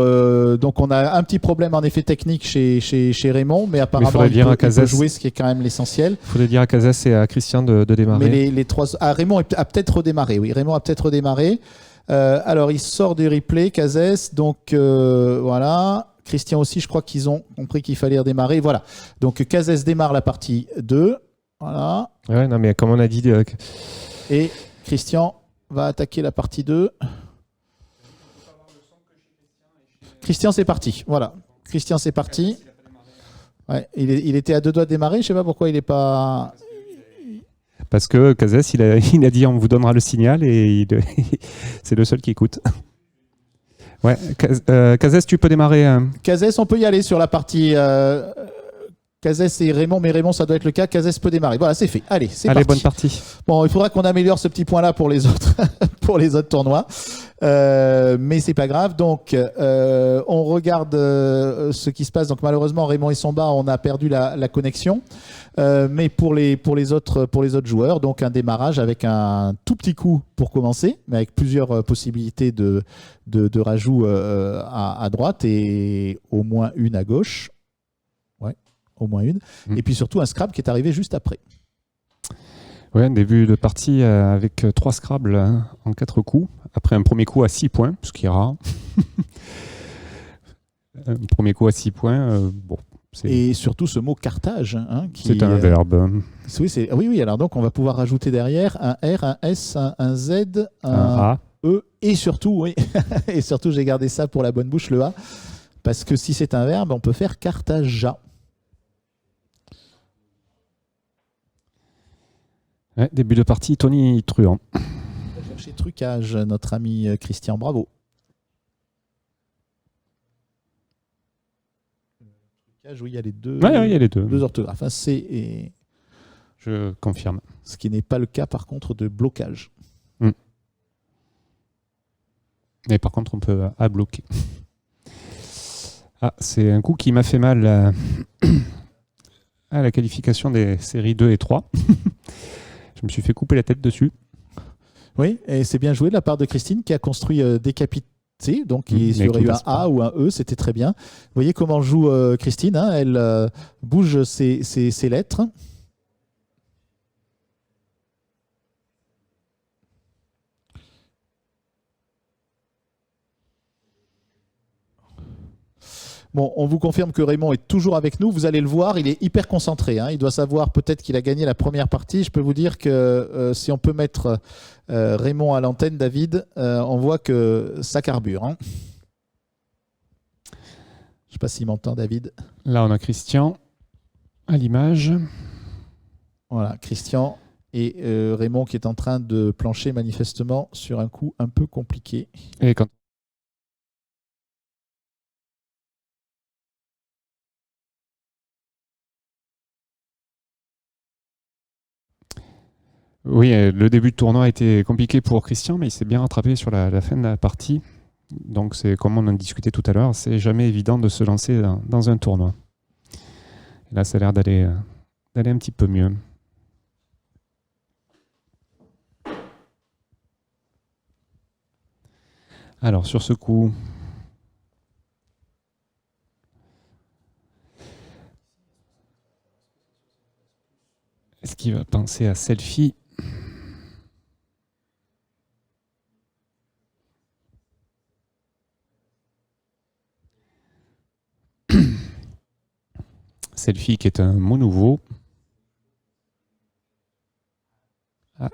Donc, on a un petit problème en effet technique chez Raymond, mais apparemment il peut jouer, ce qui est quand même l'essentiel. Il faudrait dire à Cazès et à Christian de démarrer. Mais les trois... Raymond a peut-être redémarré. Oui, Raymond a peut-être redémarré. Alors, il sort du replay, Cazès. Donc, voilà. Christian aussi, je crois qu'ils ont compris qu'il fallait redémarrer. Voilà. Donc, Cazès démarre la partie 2. Voilà. Ouais, non, mais comme on a dit. Et Christian va attaquer la partie 2. Christian, c'est parti. Voilà. Christian, c'est parti. Ouais, il était à 2 doigts de démarrer. Je ne sais pas pourquoi il n'est pas. Parce que Cazès, il a dit on vous donnera le signal et c'est le seul qui écoute. Ouais, Cazès, tu peux démarrer. Cazès, on peut y aller sur la partie. Cazès et Raymond, mais Raymond, ça doit être le cas. Cazès peut démarrer. Voilà, c'est fait. Allez, c'est parti. Allez, bonne partie. Bon, il faudra qu'on améliore ce petit point-là pour les autres, pour les autres tournois. Mais c'est pas grave. Donc, on regarde ce qui se passe. Donc, malheureusement, Raymond et Somba, on a perdu la connexion. Mais pour les autres joueurs, donc un démarrage avec un tout petit coup pour commencer, mais avec plusieurs possibilités de rajout à droite et au moins une à gauche. Ouais, au moins une. Et puis surtout un Scrabble qui est arrivé juste après. Ouais, un début de partie avec 3 Scrabbles en 4 coups. Après un premier coup à 6 points, ce qui est rare. Un premier coup à 6 points, bon. Et surtout ce mot cartage. Hein, c'est un verbe. Oui, alors donc on va pouvoir rajouter derrière un R, un S, un Z, un A. E, et surtout, oui, et surtout j'ai gardé ça pour la bonne bouche, le A, parce que si c'est un verbe, on peut faire cartaja. Ouais, début de partie, Tony Truand. On va chercher trucage, notre ami Christian, bravo. Oui, il y a les deux, il y a les deux. Deux orthographes, hein, C et... Je confirme. Ce qui n'est pas le cas, par contre, de blocage. Mais par contre, on peut bloquer. Ah, c'est un coup qui m'a fait mal à la qualification des séries 2 et 3. Je me suis fait couper la tête dessus. Oui, et c'est bien joué de la part de Christine qui a construit décapité. Donc il y aurait eu un A ou un E, c'était très bien. Vous voyez comment joue Christine, hein, elle bouge ses lettres. Bon, on vous confirme que Raymond est toujours avec nous. Vous allez le voir, il est hyper concentré. Hein. Il doit savoir peut-être qu'il a gagné la première partie. Je peux vous dire que si on peut mettre Raymond à l'antenne, David, on voit que ça carbure. Hein. Je ne sais pas s'il m'entend, David. Là, on a Christian à l'image. Voilà, Christian et Raymond qui est en train de plancher manifestement sur un coup un peu compliqué. Et quand... Oui, le début de tournoi a été compliqué pour Christian, mais il s'est bien rattrapé sur la fin de la partie. Donc, c'est comme on en discutait tout à l'heure, c'est jamais évident de se lancer dans un tournoi. Et là, ça a l'air d'aller un petit peu mieux. Alors, sur ce coup... Est-ce qui va penser à selfie. Selfie qui est un mot nouveau. Ah.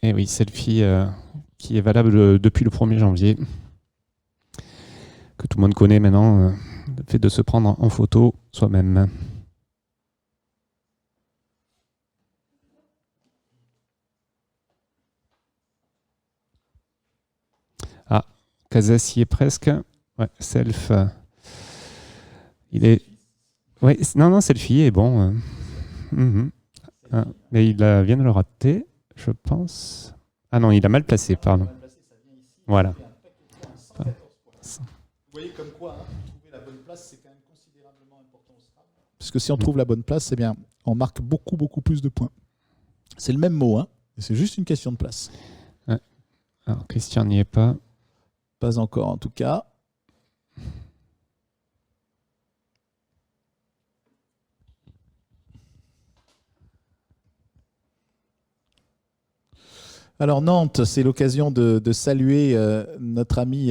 Et oui, selfie qui est valable depuis le 1er janvier. Que tout le monde connaît maintenant, le fait de se prendre en photo soi-même. Ah, Kazas y est presque. Ouais, self. Il est. Ouais, non, selfie est bon. Mais il vient de le rater, je pense. Ah non, il a mal placé, pardon. Voilà. Vous voyez comme quoi, trouver la bonne place, c'est quand même considérablement important au Scrabble. Parce que si on trouve la bonne place, eh bien, on marque beaucoup, beaucoup plus de points. C'est le même mot, hein. C'est juste une question de place. Ouais. Alors, Christian n'y est pas. Pas encore, en tout cas. Alors Nantes, c'est l'occasion de saluer notre amie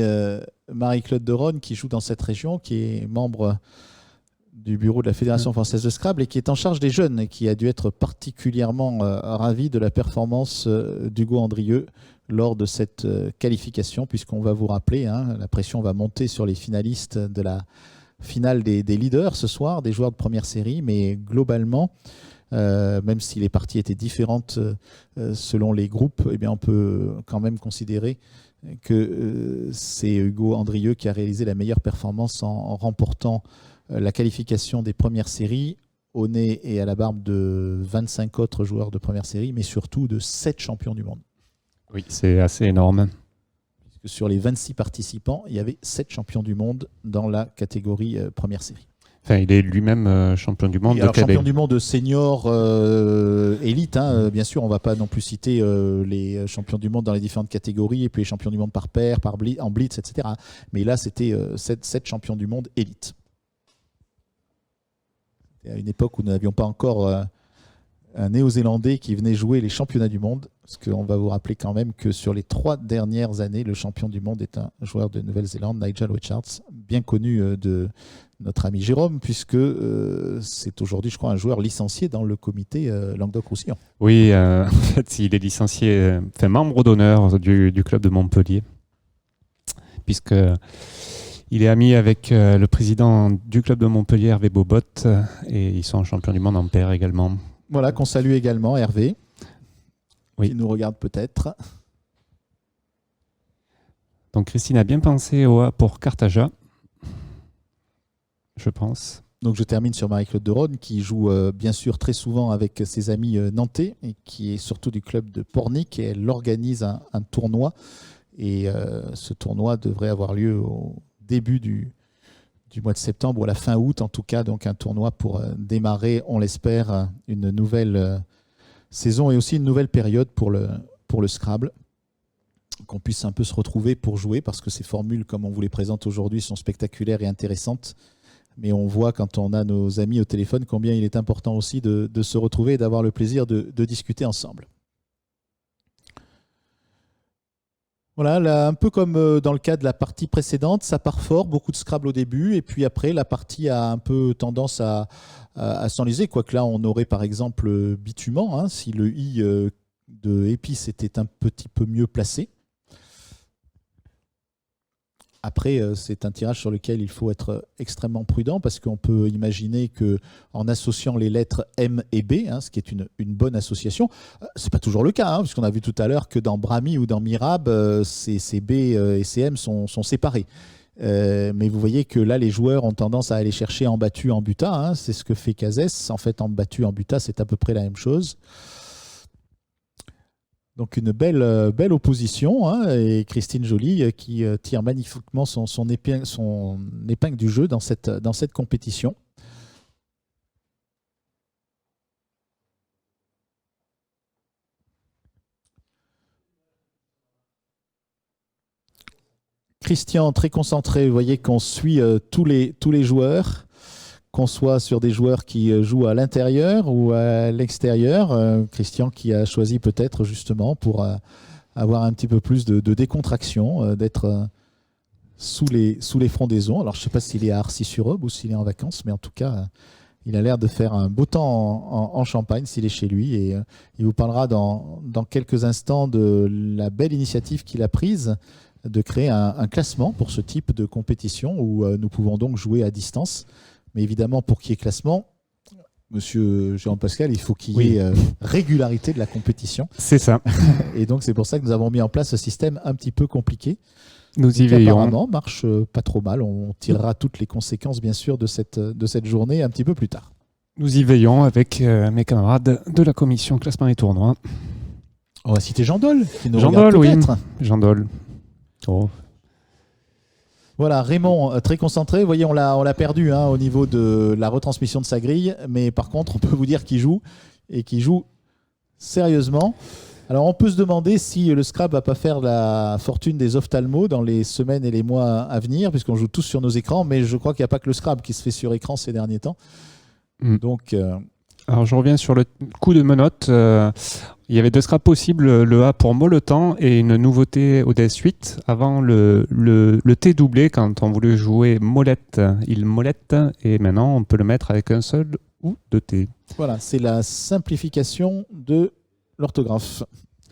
Marie-Claude Deronne qui joue dans cette région, qui est membre du bureau de la Fédération française de Scrabble et qui est en charge des jeunes et qui a dû être particulièrement ravie de la performance d'Hugo Andrieux lors de cette qualification, puisqu'on va vous rappeler, la pression va monter sur les finalistes de la finale des leaders ce soir, des joueurs de première série, mais globalement, même si les parties étaient différentes selon les groupes, eh bien on peut quand même considérer que c'est Hugo Andrieux qui a réalisé la meilleure performance en remportant la qualification des premières séries au nez et à la barbe de 25 autres joueurs de première série, mais surtout de 7 champions du monde. Oui, c'est assez énorme. Puisque sur les 26 participants, il y avait 7 champions du monde dans la catégorie première série. Enfin, il est lui-même champion du monde. Oui, alors, champion du monde senior élite, bien sûr, on ne va pas non plus citer les champions du monde dans les différentes catégories, et puis les champions du monde par paire, en blitz, etc. Mais là, c'était 7 champions du monde élite. C'était à une époque où nous n'avions pas encore un Néo-Zélandais qui venait jouer les championnats du monde, parce qu'on va vous rappeler quand même que sur les 3 dernières années, le champion du monde est un joueur de Nouvelle-Zélande, Nigel Richards, bien connu de notre ami Jérôme, puisque c'est aujourd'hui, je crois, un joueur licencié dans le comité Languedoc-Roussillon. Oui, en fait, il est licencié, membre d'honneur du club de Montpellier, puisque il est ami avec le président du club de Montpellier, Hervé Bobot, et ils sont champions du monde en paire également. Voilà, qu'on salue également, Hervé, oui, qui nous regarde peut-être. Donc Christine a bien pensé au A pour Cartaja, je pense. Donc je termine sur Marie-Claude Deronne, qui joue bien sûr très souvent avec ses amis nantais, et qui est surtout du club de Pornic, et elle organise un tournoi. Et ce tournoi devrait avoir lieu au début du mois de septembre ou à la fin août, en tout cas, donc un tournoi pour démarrer, on l'espère, une nouvelle saison et aussi une nouvelle période pour le Scrabble, qu'on puisse un peu se retrouver pour jouer, parce que ces formules, comme on vous les présente aujourd'hui, sont spectaculaires et intéressantes. Mais on voit quand on a nos amis au téléphone combien il est important aussi de se retrouver et d'avoir le plaisir de discuter ensemble. Voilà, là, un peu comme dans le cas de la partie précédente, ça part fort, beaucoup de Scrabble au début, et puis après, la partie a un peu tendance à s'enliser, quoique là, on aurait par exemple bitumant, si le i de épice était un petit peu mieux placé. Après, c'est un tirage sur lequel il faut être extrêmement prudent, parce qu'on peut imaginer qu'en associant les lettres M et B, ce qui est une bonne association, ce n'est pas toujours le cas, puisqu'on a vu tout à l'heure que dans Brahmi ou dans Mirab, ces B et ces M sont séparés. Mais vous voyez que là, les joueurs ont tendance à aller chercher en battu, en buta. C'est ce que fait Cazès. En fait, en battu, en buta, c'est à peu près la même chose. Donc une belle opposition, et Christine Joly qui tire magnifiquement son épingle du jeu dans cette compétition. Christian, très concentré. Vous voyez qu'on suit tous les joueurs, qu'on soit sur des joueurs qui jouent à l'intérieur ou à l'extérieur. Christian qui a choisi peut-être justement pour avoir un petit peu plus de décontraction, d'être sous les frondaisons. Alors je ne sais pas s'il est à Arcis-sur-Aube ou s'il est en vacances, mais en tout cas, il a l'air de faire un beau temps en Champagne s'il est chez lui. Et il vous parlera dans quelques instants de la belle initiative qu'il a prise de créer un classement pour ce type de compétition où nous pouvons donc jouer à distance. Mais évidemment, pour qu'il y ait classement, Monsieur Jean-Pascal, il faut qu'il y ait régularité de la compétition. C'est ça. Et donc, c'est pour ça que nous avons mis en place ce système un petit peu compliqué. Nous y qui veillons. apparemment marche pas trop mal. On tirera toutes les conséquences, bien sûr, de cette journée un petit peu plus tard. Nous y veillons avec mes camarades de la commission classement et tournoi. On va citer Jean Dol, qui nous Jean regarde Dol, oui. peut-être. Jean Dol. Oh. Voilà, Raymond, très concentré. Vous voyez, on l'a perdu au niveau de la retransmission de sa grille. Mais par contre, on peut vous dire qu'il joue et qu'il joue sérieusement. Alors, on peut se demander si le Scrabble va pas faire la fortune des ophtalmos dans les semaines et les mois à venir, puisqu'on joue tous sur nos écrans. Mais je crois qu'il n'y a pas que le Scrabble qui se fait sur écran ces derniers temps. Donc, alors, je reviens sur le coup de menottes. Il y avait deux Scrabble possibles, le A pour Moletan et une nouveauté au DS8. Avant, le T doublé, quand on voulait jouer molette, il molette. Et maintenant, on peut le mettre avec un seul ou deux T. Voilà, c'est la simplification de l'orthographe.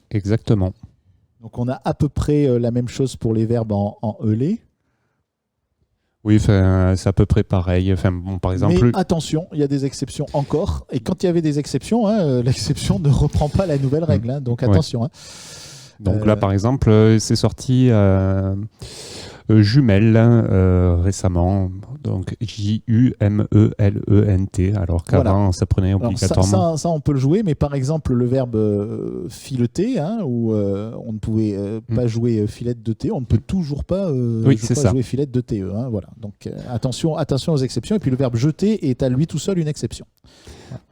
Exactement. Donc, on a à peu près la même chose pour les verbes en ELé. Oui, c'est à peu près pareil. Bon, par exemple, mais attention, il y a des exceptions encore. Et quand il y avait des exceptions, l'exception ne reprend pas la nouvelle règle. Donc attention. Donc là, par exemple, c'est sorti jumelle récemment. Donc J-U-M-E-L-E-N-T. Alors qu'avant, ça prenait obligatoirement. Ça, on peut le jouer. Mais par exemple, le verbe fileter, où on ne pouvait pas jouer filette de thé, on ne peut toujours pas, jouer filette de TE. Voilà. Donc attention aux exceptions. Et puis le verbe jeter est à lui tout seul une exception.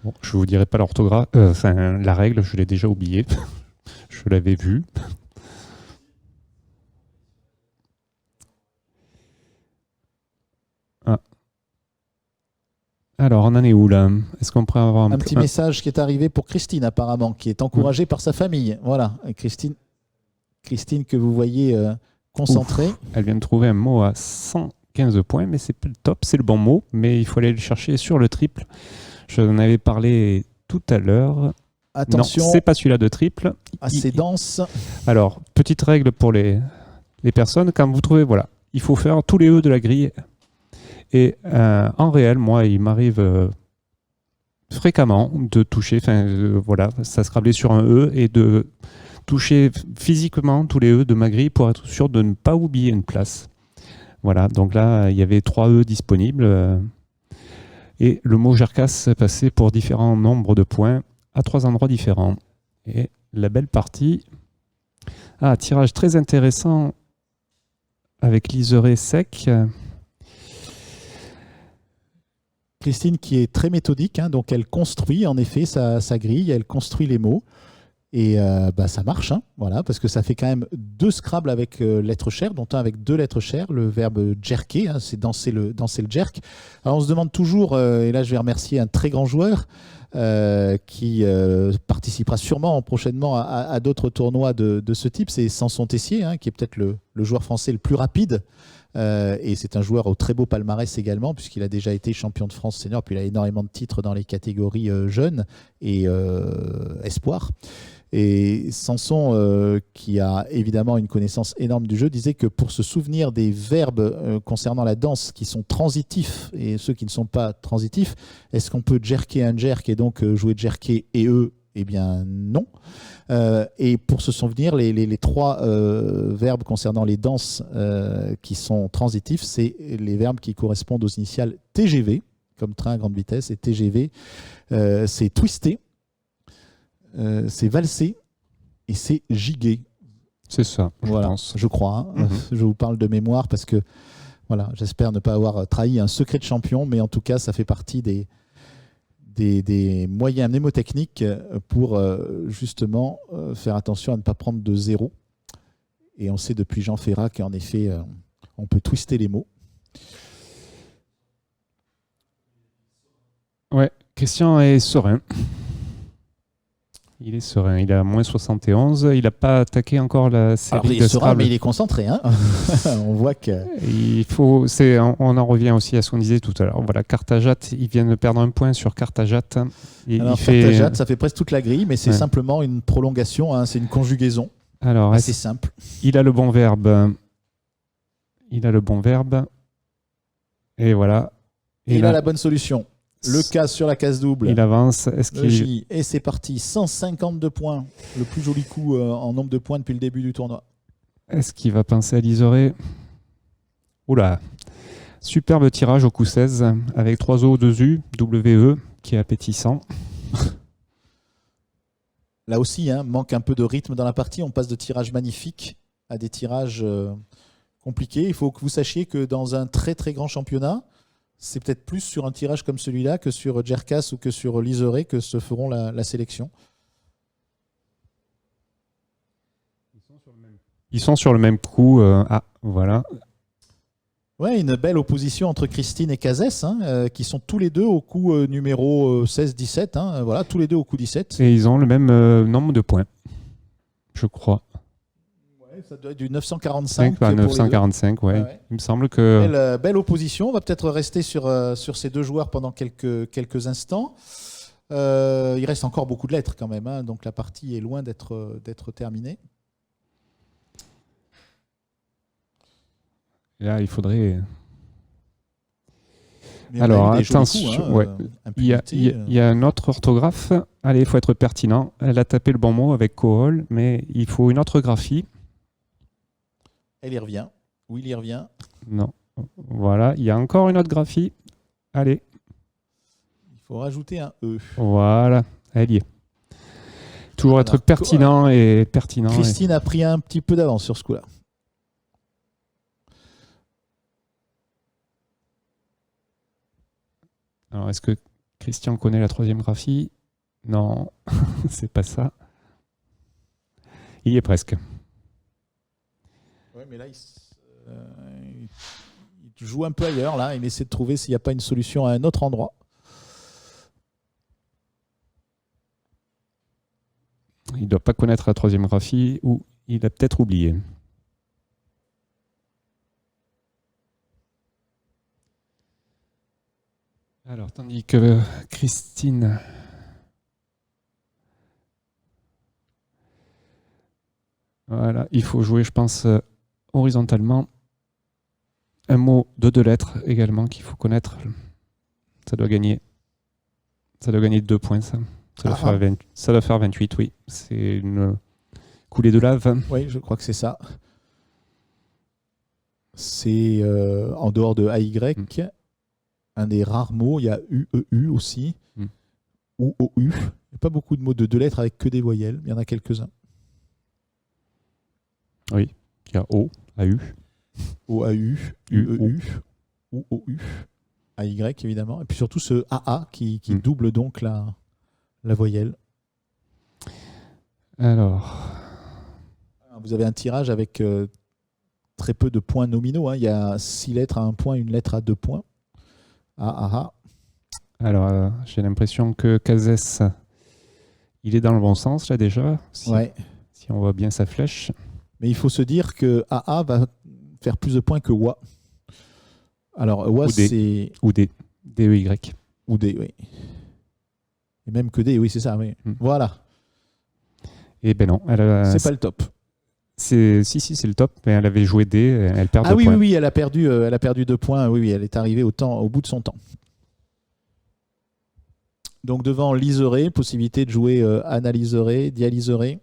Bon, je ne vous dirai pas l'orthographe. La règle, je l'ai déjà oubliée. Je l'avais vue. Alors, on en est où là? Est-ce qu'on pourrait avoir un petit message qui est arrivé pour Christine apparemment, qui est encouragée par sa famille. Voilà, Christine que vous voyez concentrée. Elle vient de trouver un mot à 115 points, mais c'est pas le top, c'est le bon mot, mais il faut aller le chercher sur le triple. Je en avais parlé tout à l'heure. Attention. Non, c'est pas celui-là de triple. Assez dense. Alors, petite règle pour les personnes, quand vous trouvez, voilà, il faut faire tous les E de la grille. Et en réel, moi, il m'arrive fréquemment de toucher, ça scrablait sur un E et de toucher physiquement tous les E de ma grille pour être sûr de ne pas oublier une place. Voilà, donc là, il y avait 3 E disponibles et le mot Jerkas passait pour différents nombres de points à 3 endroits différents. Et la belle partie, tirage très intéressant avec liseré sec. Christine qui est très méthodique, donc elle construit en effet sa grille, elle construit les mots et ça marche, voilà, parce que ça fait quand même 2 Scrabble avec lettres chères, dont un avec 2 lettres chères, le verbe jerker, c'est danser le jerk. Alors on se demande toujours, et là je vais remercier un très grand joueur qui participera sûrement prochainement à d'autres tournois de ce type, c'est Samson Tessier, qui est peut-être le joueur français le plus rapide. Et c'est un joueur au très beau palmarès également, puisqu'il a déjà été champion de France senior, puis il a énormément de titres dans les catégories jeunes et espoir. Et Samson, qui a évidemment une connaissance énorme du jeu, disait que pour se souvenir des verbes concernant la danse qui sont transitifs et ceux qui ne sont pas transitifs, est-ce qu'on peut jerker un jerk et donc jouer jerker et eux? Eh bien non. Et pour se souvenir, les 3 verbes concernant les danses qui sont transitifs, c'est les verbes qui correspondent aux initiales TGV, comme train à grande vitesse, et TGV, c'est twister, c'est valser et c'est giguer. C'est ça, je pense. Je crois. Je vous parle de mémoire parce que voilà, j'espère ne pas avoir trahi un secret de champion, mais en tout cas, ça fait partie des moyens mnémotechniques pour justement faire attention à ne pas prendre de zéro. Et on sait depuis Jean Ferrat qu'en effet, On peut twister les mots. Ouais, Christian est serein. Il est serein. Il a moins 71. Il n'a pas attaqué encore la série Alors, il de est serein, Scrabble. mais il est concentré. Hein. On voit que... On en revient aussi à ce qu'on disait tout à l'heure. Voilà, Cartajat, il vient de perdre un point sur Cartajat. Alors, Cartajat, ça fait presque toute la grille, mais c'est simplement une prolongation, hein, c'est une conjugaison. Alors, assez simple. Il a le bon verbe. Et voilà. Et il a la bonne solution. Le K sur la case double. Il avance. Le J. Et c'est parti. 152 points. Le plus joli coup en nombre de points depuis le début du tournoi. Est-ce qu'il va penser à l'isoré? Oula. Superbe tirage au coup 16 avec 3 O, 2 U, WE qui est appétissant. Là aussi, hein, manque un peu de rythme dans la partie. On passe de tirages magnifiques à des tirages compliqués. Il faut que vous sachiez que dans un très très grand championnat, c'est peut-être plus sur un tirage comme celui-là que sur Jerkas ou que sur Liseré que se feront la sélection. Ils sont sur le même coup. Voilà. Ouais, une belle opposition entre Christine et Cazès, hein, qui sont tous les deux au coup numéro 16-17. Hein, voilà, tous les deux au coup 17. Et ils ont le même nombre de points, je crois. Ouais, ça doit être du 945. 945, ouais. Ouais. Il me semble que... Belle opposition. On va peut-être rester sur ces deux joueurs pendant quelques instants. Il reste encore beaucoup de lettres quand même, hein, donc la partie est loin d'être terminée. Et là, il faudrait... Mais alors, attention, coups, hein, ouais. Il y a un autre orthographe. Allez, il faut être pertinent. Elle a tapé le bon mot avec Kohol, mais il faut une orthographie. Elle y revient. Oui, il y revient. Non. Voilà, il y a encore une autre graphie. Allez. Il faut rajouter un E. Voilà, elle y est. Toujours voilà. Être pertinent et pertinent. Christine a pris un petit peu d'avance sur ce coup-là. Alors, est-ce que Christian connaît la troisième graphie? Non, c'est pas ça. Il y est presque. Ouais, mais là, il joue un peu ailleurs. Là. Il essaie de trouver s'il n'y a pas une solution à un autre endroit. Il ne doit pas connaître la troisième graphie ou il a peut-être oublié. Alors, tandis que Christine... Voilà, il faut jouer, je pense, horizontalement. Un mot de 2 lettres également qu'il faut connaître. Ça doit gagner 2 points, ça. Ça doit faire 28, oui. C'est une coulée de lave. Oui, je crois que c'est ça. C'est en dehors de AY, un des rares mots. Il y a UEU aussi. Ou OU. Il n'y a pas beaucoup de mots de 2 lettres avec que des voyelles. Il y en a quelques-uns. Oui, il y a O, AU. OAU, UEU, ou OU, AY évidemment. Et puis surtout ce AA qui double donc la voyelle. Alors, vous avez un tirage avec très peu de points nominaux. Hein. Il y a 6 lettres à 1 point, une lettre à 2 points. Alors, j'ai l'impression que Cazès, il est dans le bon sens là déjà. Si on voit bien sa flèche. Mais il faut se dire que AA va faire plus de points que WA. Alors, WA, c'est... Ou D. DEY. Ou D, oui. Et même que D, oui, c'est ça. Oui. Voilà. Et ben non. C'est pas le top. Si, c'est le top, mais elle avait joué D, elle perd 2 points. Oui, elle a perdu 2 points. Oui, elle est arrivée au bout de son temps. Donc devant Liseré, possibilité de jouer Analyseré, Dialyseré.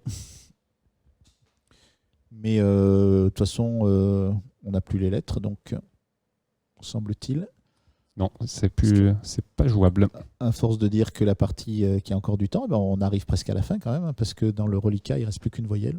Mais de toute façon, on n'a plus les lettres, donc semble-t-il. Non, c'est pas jouable. À force de dire que la partie qui a encore du temps, on arrive presque à la fin quand même, hein, parce que dans le reliquat, il ne reste plus qu'une voyelle.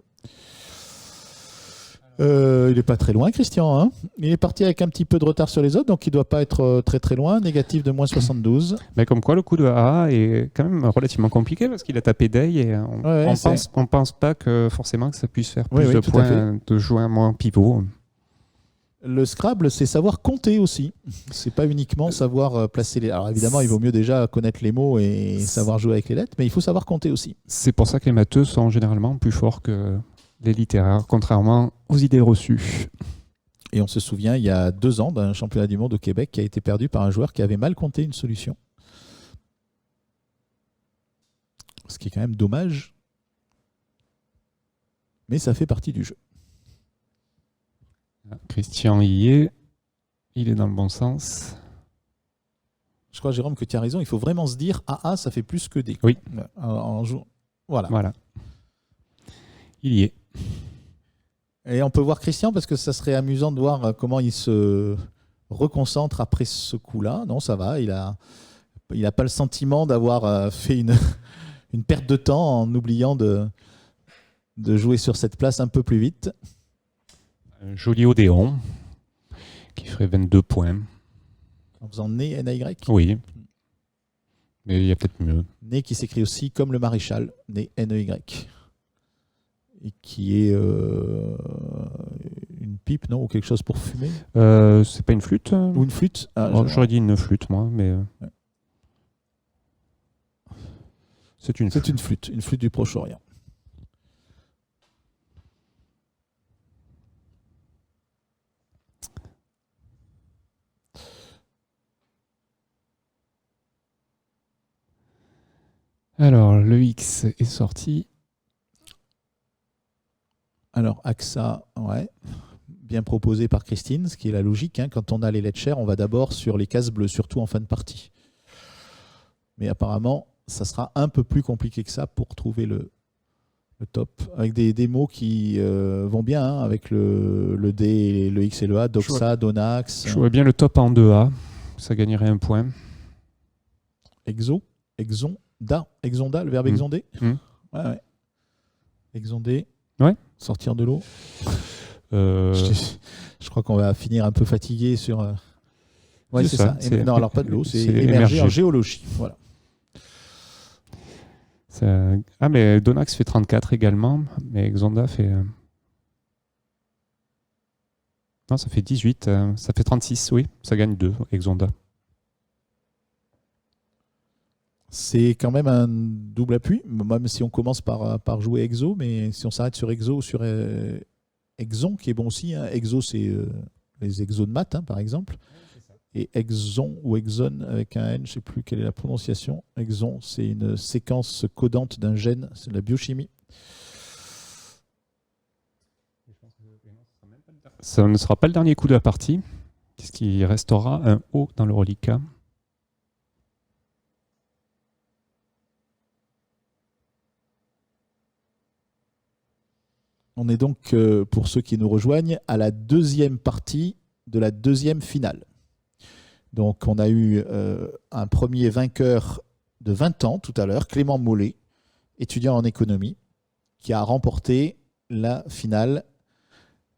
Il n'est pas très loin, Christian. Hein, il est parti avec un petit peu de retard sur les autres, donc il ne doit pas être très très loin. Négatif de moins 72. Mais comme quoi, le coup de AA est quand même relativement compliqué parce qu'il a tapé Day et on pense pas que forcément que ça puisse faire plus de points de jouer un moins pivot. Le Scrabble, c'est savoir compter aussi. C'est pas uniquement savoir placer les. Alors évidemment, il vaut mieux déjà connaître les mots et savoir jouer avec les lettres, mais il faut savoir compter aussi. C'est pour ça que les matheux sont généralement plus forts que les littéraires, contrairement aux idées reçues. Et on se souvient, il y a 2 ans, d'un championnat du monde au Québec qui a été perdu par un joueur qui avait mal compté une solution. Ce qui est quand même dommage. Mais ça fait partie du jeu. Christian y est. Il est dans le bon sens. Je crois, Jérôme, que tu as raison. Il faut vraiment se dire AA, ça fait plus que D. Oui. Voilà. Voilà. Il y est. Et on peut voir Christian parce que ça serait amusant de voir comment il se reconcentre après ce coup-là. Non, ça va. Il a pas le sentiment d'avoir fait une perte de temps en oubliant de jouer sur cette place un peu plus vite. Un joli Odéon qui ferait 22 points. En faisant Né, N-A-Y. Oui. Mais il y a peut-être mieux. Né qui s'écrit aussi comme le maréchal, Né, N-E-Y. Et qui est une pipe, non? Ou quelque chose pour fumer? C'est pas une flûte? Ou une flûte? J'aurais dit une flûte, moi, mais... Ouais. C'est une flûte du Proche-Orient. Alors, le X est sorti. Alors, AXA, ouais. Bien proposé par Christine, ce qui est la logique. Quand on a les lettres chères, on va d'abord sur les cases bleues, surtout en fin de partie. Mais apparemment, ça sera un peu plus compliqué que ça pour trouver le top. Avec des mots qui vont bien, avec le D, le X et le A, Doxa, Donax. Je vois bien le top en 2A. Ça gagnerait un point. Exonda, le verbe exonder. Ouais. Exonder. Ouais. Sortir de l'eau. Je crois qu'on va finir un peu fatigué sur. Ouais, c'est ça. Non, alors pas de l'eau, c'est émerger en géologie. Voilà. Mais Donax fait 34 également, mais Exonda fait. Non, ça fait 18. Ça fait 36, oui. Ça gagne 2, Exonda. C'est quand même un double appui, même si on commence par jouer Exo, mais si on s'arrête sur Exo ou sur Exon, qui est bon aussi. Exo, c'est les exos de maths, par exemple. Et Exon ou Exon avec un N, je ne sais plus quelle est la prononciation. Exon, c'est une séquence codante d'un gène, c'est de la biochimie. Ça ne sera pas le dernier coup de la partie, puisqu'il restera un O dans le reliquat. On est donc, pour ceux qui nous rejoignent, à la deuxième partie de la deuxième finale. Donc on a eu un premier vainqueur de 20 ans tout à l'heure, Clément Mollet, étudiant en économie, qui a remporté la finale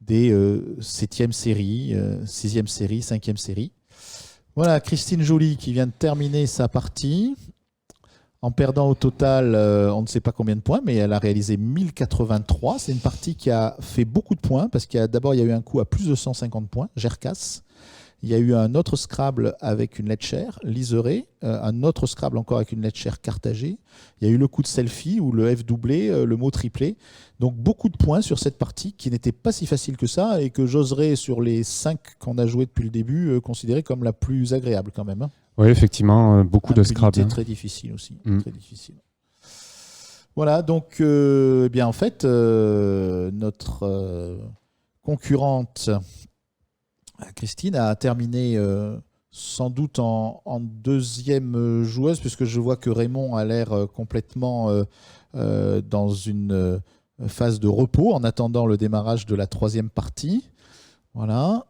des 7e série, 6e série, 5e série. Voilà, Christine Joly qui vient de terminer sa partie. En perdant au total, on ne sait pas combien de points, mais elle a réalisé 1083. C'est une partie qui a fait beaucoup de points, parce qu'il y a eu un coup à plus de 150 points, Gercas. Il y a eu un autre Scrabble avec une lettre chère, Liseré. Un autre Scrabble encore avec une lettre chère, Cartagé. Il y a eu le coup de selfie, ou le F doublé, le mot triplé. Donc beaucoup de points sur cette partie, qui n'était pas si facile que ça, et que j'oserais, sur les 5 qu'on a joués depuis le début, considérer comme la plus agréable quand même. Oui, effectivement, beaucoup de Scrabble. Très difficile aussi. Très difficile. Voilà, donc, en fait, notre concurrente, Christine, a terminé sans doute en deuxième joueuse, puisque je vois que Raymond a l'air complètement dans une phase de repos en attendant le démarrage de la troisième partie. Voilà.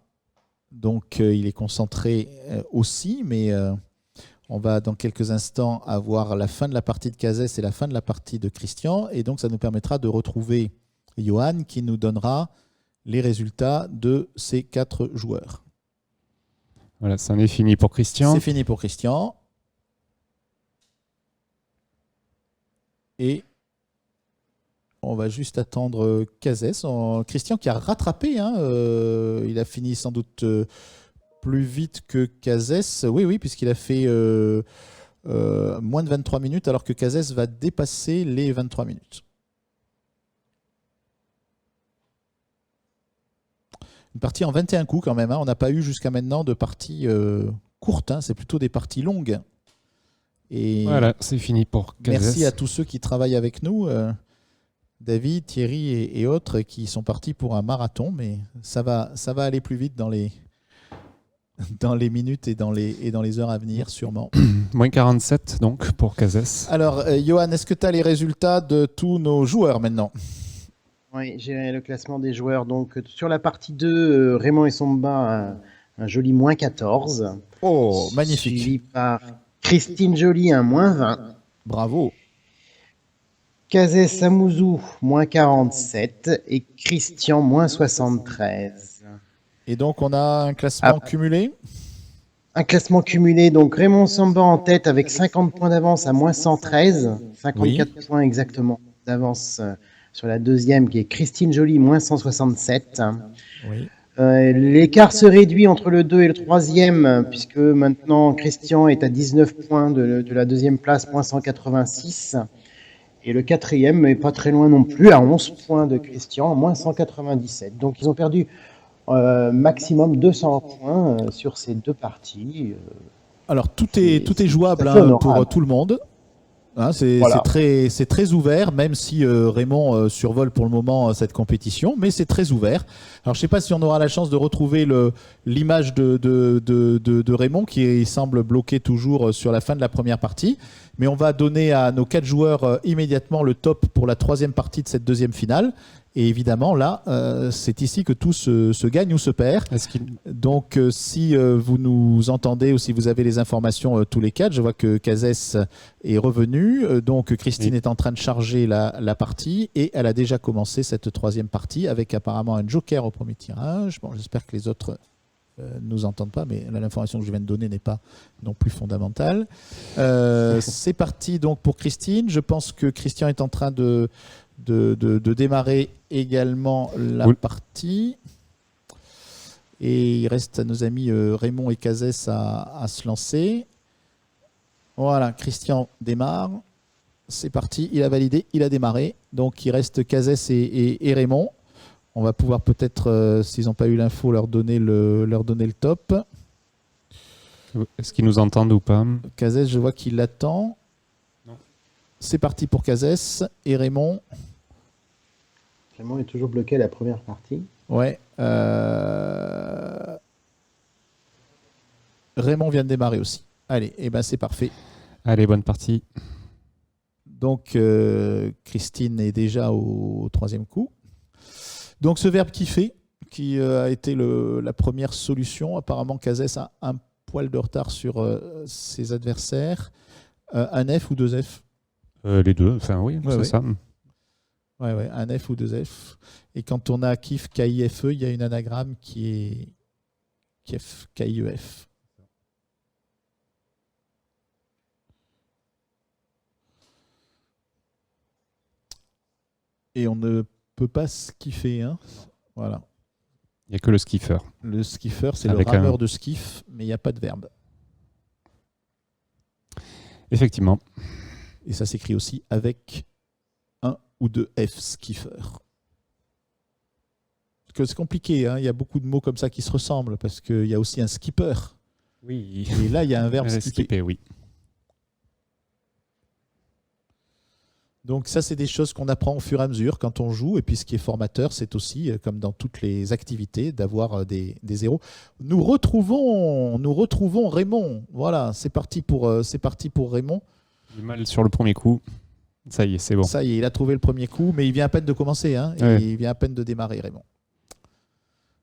Donc, il est concentré aussi, mais on va dans quelques instants avoir la fin de la partie de Cazès et la fin de la partie de Christian. Et donc, ça nous permettra de retrouver Johan qui nous donnera les résultats de ces 4 joueurs. Voilà, ça en est fini pour Christian. C'est fini pour Christian. Et On va juste attendre Cazès. Christian qui a rattrapé. Hein, il a fini sans doute plus vite que Cazès. Oui, puisqu'il a fait moins de 23 minutes, alors que Cazès va dépasser les 23 minutes. Une partie en 21 coups quand même. Hein. On n'a pas eu jusqu'à maintenant de parties courtes. Hein. C'est plutôt des parties longues. Et voilà, c'est fini pour Cazès. merci à tous ceux qui travaillent avec nous. David, Thierry et autres qui sont partis pour un marathon, mais ça va aller plus vite dans les minutes et dans les heures à venir, sûrement. Moins 47 donc pour Cazès. Alors, Johan, est-ce que tu as les résultats de tous nos joueurs maintenant? Oui, j'ai le classement des joueurs. Donc, sur la partie 2, Raymond et Somba, un joli moins 14. Oh, magnifique. Suivi par Christine Joly, un moins 20. Bravo. Cazès Samouzou, moins 47. Et Christian, moins 73. Et donc, on a un classement cumulé? Un classement cumulé. Donc, Raymond Samba en tête avec 50 points d'avance à moins 113. 54 points exactement d'avance sur la deuxième, qui est Christine Joly, moins 167. Oui. L'écart se réduit entre le 2 et le troisième, puisque maintenant Christian est à 19 points de la deuxième place, moins 186. Et le quatrième n'est pas très loin non plus, à 11 points de Christian, moins 197. Donc ils ont perdu maximum 200 points sur ces deux parties. Alors tout est jouable pour tout le monde. Hein, c'est très ouvert, même si Raymond survole pour le moment cette compétition, mais c'est très ouvert. Alors je ne sais pas si on aura la chance de retrouver l'image de Raymond qui semble bloqué toujours sur la fin de la première partie, mais on va donner à nos 4 joueurs immédiatement le top pour la troisième partie de cette deuxième finale. Et évidemment, là, c'est ici que tout se gagne ou se perd. Donc, si vous nous entendez ou si vous avez les informations tous les 4, je vois que Cazès est revenu. Donc, Christine est en train de charger la partie et elle a déjà commencé cette troisième partie avec apparemment un joker au premier tirage. Bon, j'espère que les autres nous entendent pas, mais l'information que je viens de donner n'est pas non plus fondamentale. C'est parti donc pour Christine. Je pense que Christian est en train de démarrer également la partie. Et il reste à nos amis Raymond et Cazès à se lancer. Voilà, Christian démarre. C'est parti, il a validé, il a démarré. Donc il reste Cazès et Raymond. On va pouvoir peut-être, s'ils n'ont pas eu l'info, leur donner le top. Est-ce qu'ils nous entendent ou pas? Cazès, je vois qu'il l'attend. C'est parti pour Cazès et Raymond. Raymond est toujours bloqué à la première partie. Ouais. Raymond vient de démarrer aussi. Allez, et ben c'est parfait. Allez, bonne partie. Donc, Christine est déjà au troisième coup. Donc, ce verbe kiffer, qui a été la première solution. Apparemment, Cazès a un poil de retard sur ses adversaires. Un F ou 2 F? Les deux, enfin oui, c'est ça. Ouais, un F ou 2 F. Et quand on a KIF, KIFE, il y a une anagramme qui est KIF, KIEF. Et on ne peut pas skiffer. Hein. Voilà. Il n'y a que le skiffer. Le skiffer, c'est le rameur de skiff, mais il n'y a pas de verbe. Effectivement. Et ça s'écrit aussi avec un ou 2 F, skiffer. Parce que c'est compliqué, hein. Il y a beaucoup de mots comme ça qui se ressemblent, parce qu'il y a aussi un skipper. Oui. Et là, il y a un verbe skipper. Oui. Donc ça, c'est des choses qu'on apprend au fur et à mesure quand on joue. Et puis ce qui est formateur, c'est aussi, comme dans toutes les activités, d'avoir des zéros. Nous retrouvons Raymond. Voilà, c'est parti pour Raymond. Il est mal sur le premier coup. Ça y est, c'est bon. Ça y est, il a trouvé le premier coup, mais il vient à peine de commencer. Hein, ouais. Il vient à peine de démarrer, Raymond.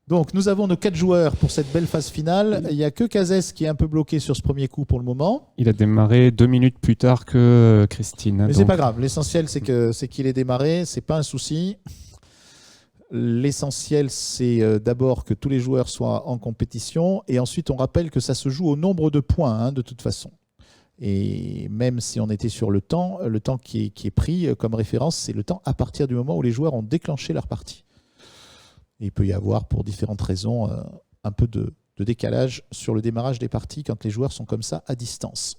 Donc, nous avons nos 4 joueurs pour cette belle phase finale. Il n'y a que Cazès qui est un peu bloqué sur ce premier coup pour le moment. Il a démarré 2 minutes plus tard que Christine. Mais c'est pas grave. L'essentiel, c'est qu'il ait démarré. C'est pas un souci. L'essentiel, c'est d'abord que tous les joueurs soient en compétition. Et ensuite, on rappelle que ça se joue au nombre de points, hein, de toute façon. Et même si on était sur le temps qui est pris comme référence, c'est le temps à partir du moment où les joueurs ont déclenché leur partie. Et il peut y avoir, pour différentes raisons, un peu de décalage sur le démarrage des parties quand les joueurs sont comme ça à distance.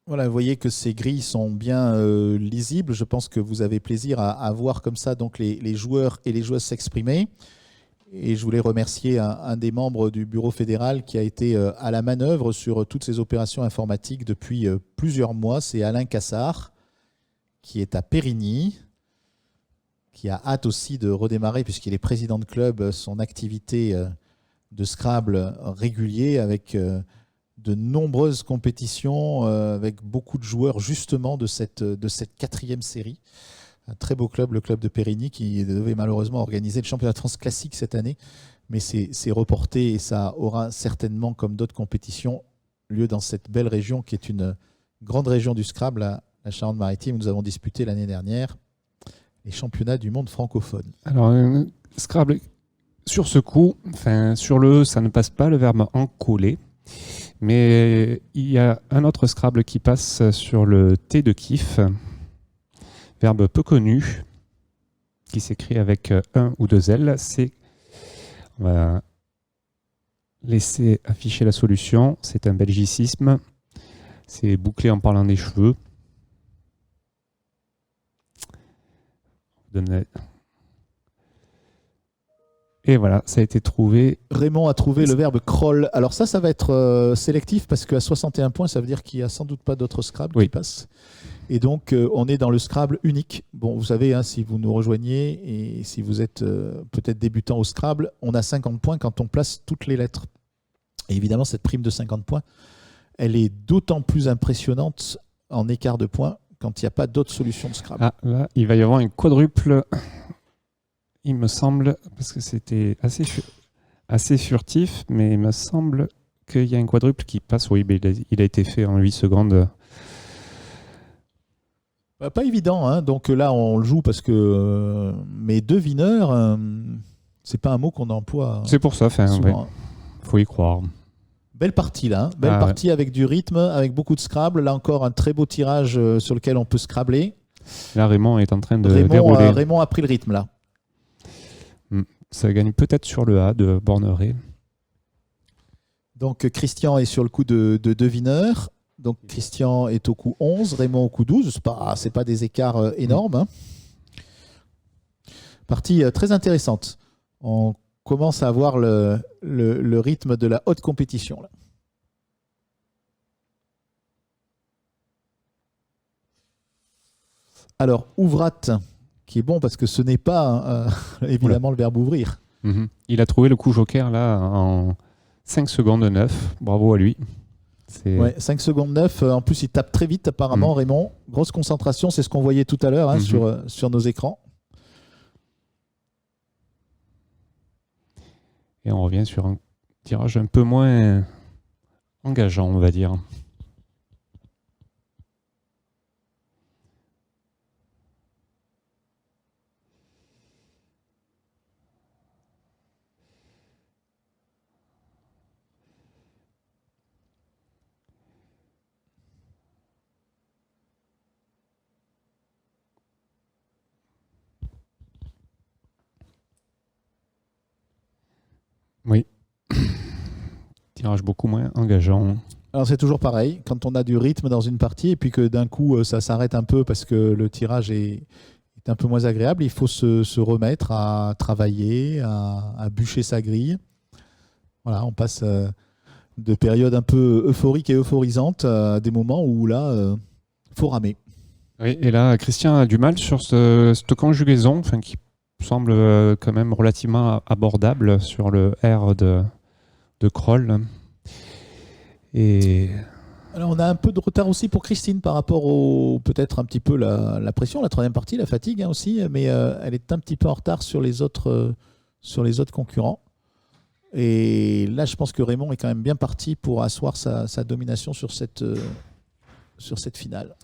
Voilà, vous voyez que ces grilles sont bien lisibles. Je pense que vous avez plaisir à voir comme ça donc les joueurs et les joueuses s'exprimer. Et je voulais remercier un des membres du bureau fédéral qui a été à la manœuvre sur toutes ces opérations informatiques depuis plusieurs mois. C'est Alain Cassard, qui est à Périgny, qui a hâte aussi de redémarrer, puisqu'il est président de club, son activité de Scrabble régulier avec de nombreuses compétitions, avec beaucoup de joueurs justement de cette 4e série. Un très beau club, le club de Périgny, qui devait malheureusement organiser le championnat de France classique cette année, mais c'est reporté et ça aura certainement, comme d'autres compétitions, lieu dans cette belle région qui est une grande région du Scrabble, la Charente-Maritime, où nous avons disputé l'année dernière les championnats du monde francophone. Alors, Scrabble, sur ce coup, sur le E, ça ne passe pas, le verbe encoller. Mais il y a un autre Scrabble qui passe sur le T de kiff, verbe peu connu, qui s'écrit avec un ou deux L. On va laisser afficher la solution. C'est un belgicisme. C'est bouclé en parlant des cheveux. Et voilà, ça a été trouvé. Raymond a trouvé le verbe crawl. Alors ça va être sélectif parce qu'à 61 points, ça veut dire qu'il n'y a sans doute pas d'autres Scrabble qui passent. Et donc, on est dans le Scrabble unique. Bon, vous savez, hein, si vous nous rejoignez et si vous êtes peut-être débutant au Scrabble, on a 50 points quand on place toutes les lettres. Et évidemment, cette prime de 50 points, elle est d'autant plus impressionnante en écart de points quand il n'y a pas d'autres solutions de Scrabble. Ah, là, il va y avoir une quadruple... Il me semble, parce que c'était assez furtif, mais il me semble qu'il y a un quadruple qui passe. Oui, mais il a été fait en 8 secondes. Pas évident, hein. Donc là on le joue parce que mais devineur, c'est pas un mot qu'on emploie. C'est pour ça, faut y croire. Belle partie là, belle partie avec du rythme, avec beaucoup de Scrabble. Là encore un très beau tirage sur lequel on peut Scrabbler. Là Raymond est en train de dérouler. Raymond a pris le rythme là. Ça gagne peut-être sur le A de Borneret. Donc Christian est sur le coup de devineur. Donc Christian est au coup 11, Raymond au coup 12. C'est pas des écarts énormes. Hein. Partie très intéressante. On commence à avoir le rythme de la haute compétition. Là. Alors, Ouvrat, qui est bon parce que ce n'est pas évidemment le verbe ouvrir. Il a trouvé le coup joker là en 5 secondes 9. Bravo à lui. 5 secondes 9. En plus, il tape très vite apparemment, Raymond. Grosse concentration, c'est ce qu'on voyait tout à l'heure hein, sur nos écrans. Et on revient sur un tirage un peu moins engageant, on va dire. Oui. Tirage beaucoup moins engageant. Alors c'est toujours pareil, quand on a du rythme dans une partie et puis que d'un coup ça s'arrête un peu parce que le tirage est un peu moins agréable, il faut se remettre à travailler, à bûcher sa grille. Voilà, on passe de périodes un peu euphoriques et euphorisantes à des moments où là, faut ramer. Oui, et là, Christian a du mal sur cette conjugaison, qui semble quand même relativement abordable sur le R de Kroll. Et... Alors on a un peu de retard aussi pour Christine par rapport peut-être un petit peu la pression, la troisième partie, la fatigue hein, aussi, mais elle est un petit peu en retard sur les autres concurrents. Et là, je pense que Raymond est quand même bien parti pour asseoir sa domination sur cette finale.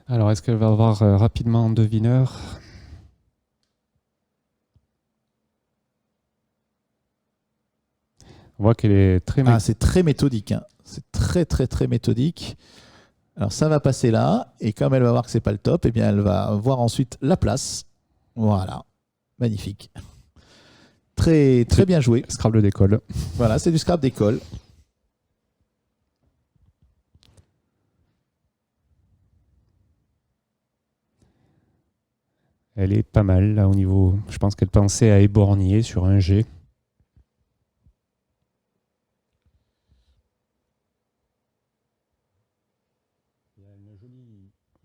Alors, est-ce qu'elle va avoir rapidement un devineur? On voit qu'elle est très... C'est très méthodique. Hein. C'est très, très, très méthodique. Alors, ça va passer là. Et comme elle va voir que c'est pas le top, eh bien, elle va voir ensuite la place. Voilà. Magnifique. Très, très bien joué. Scrabble d'école. Voilà, c'est du Scrabble d'école. Elle est pas mal, là, au niveau... Je pense qu'elle pensait à éborgner sur un G.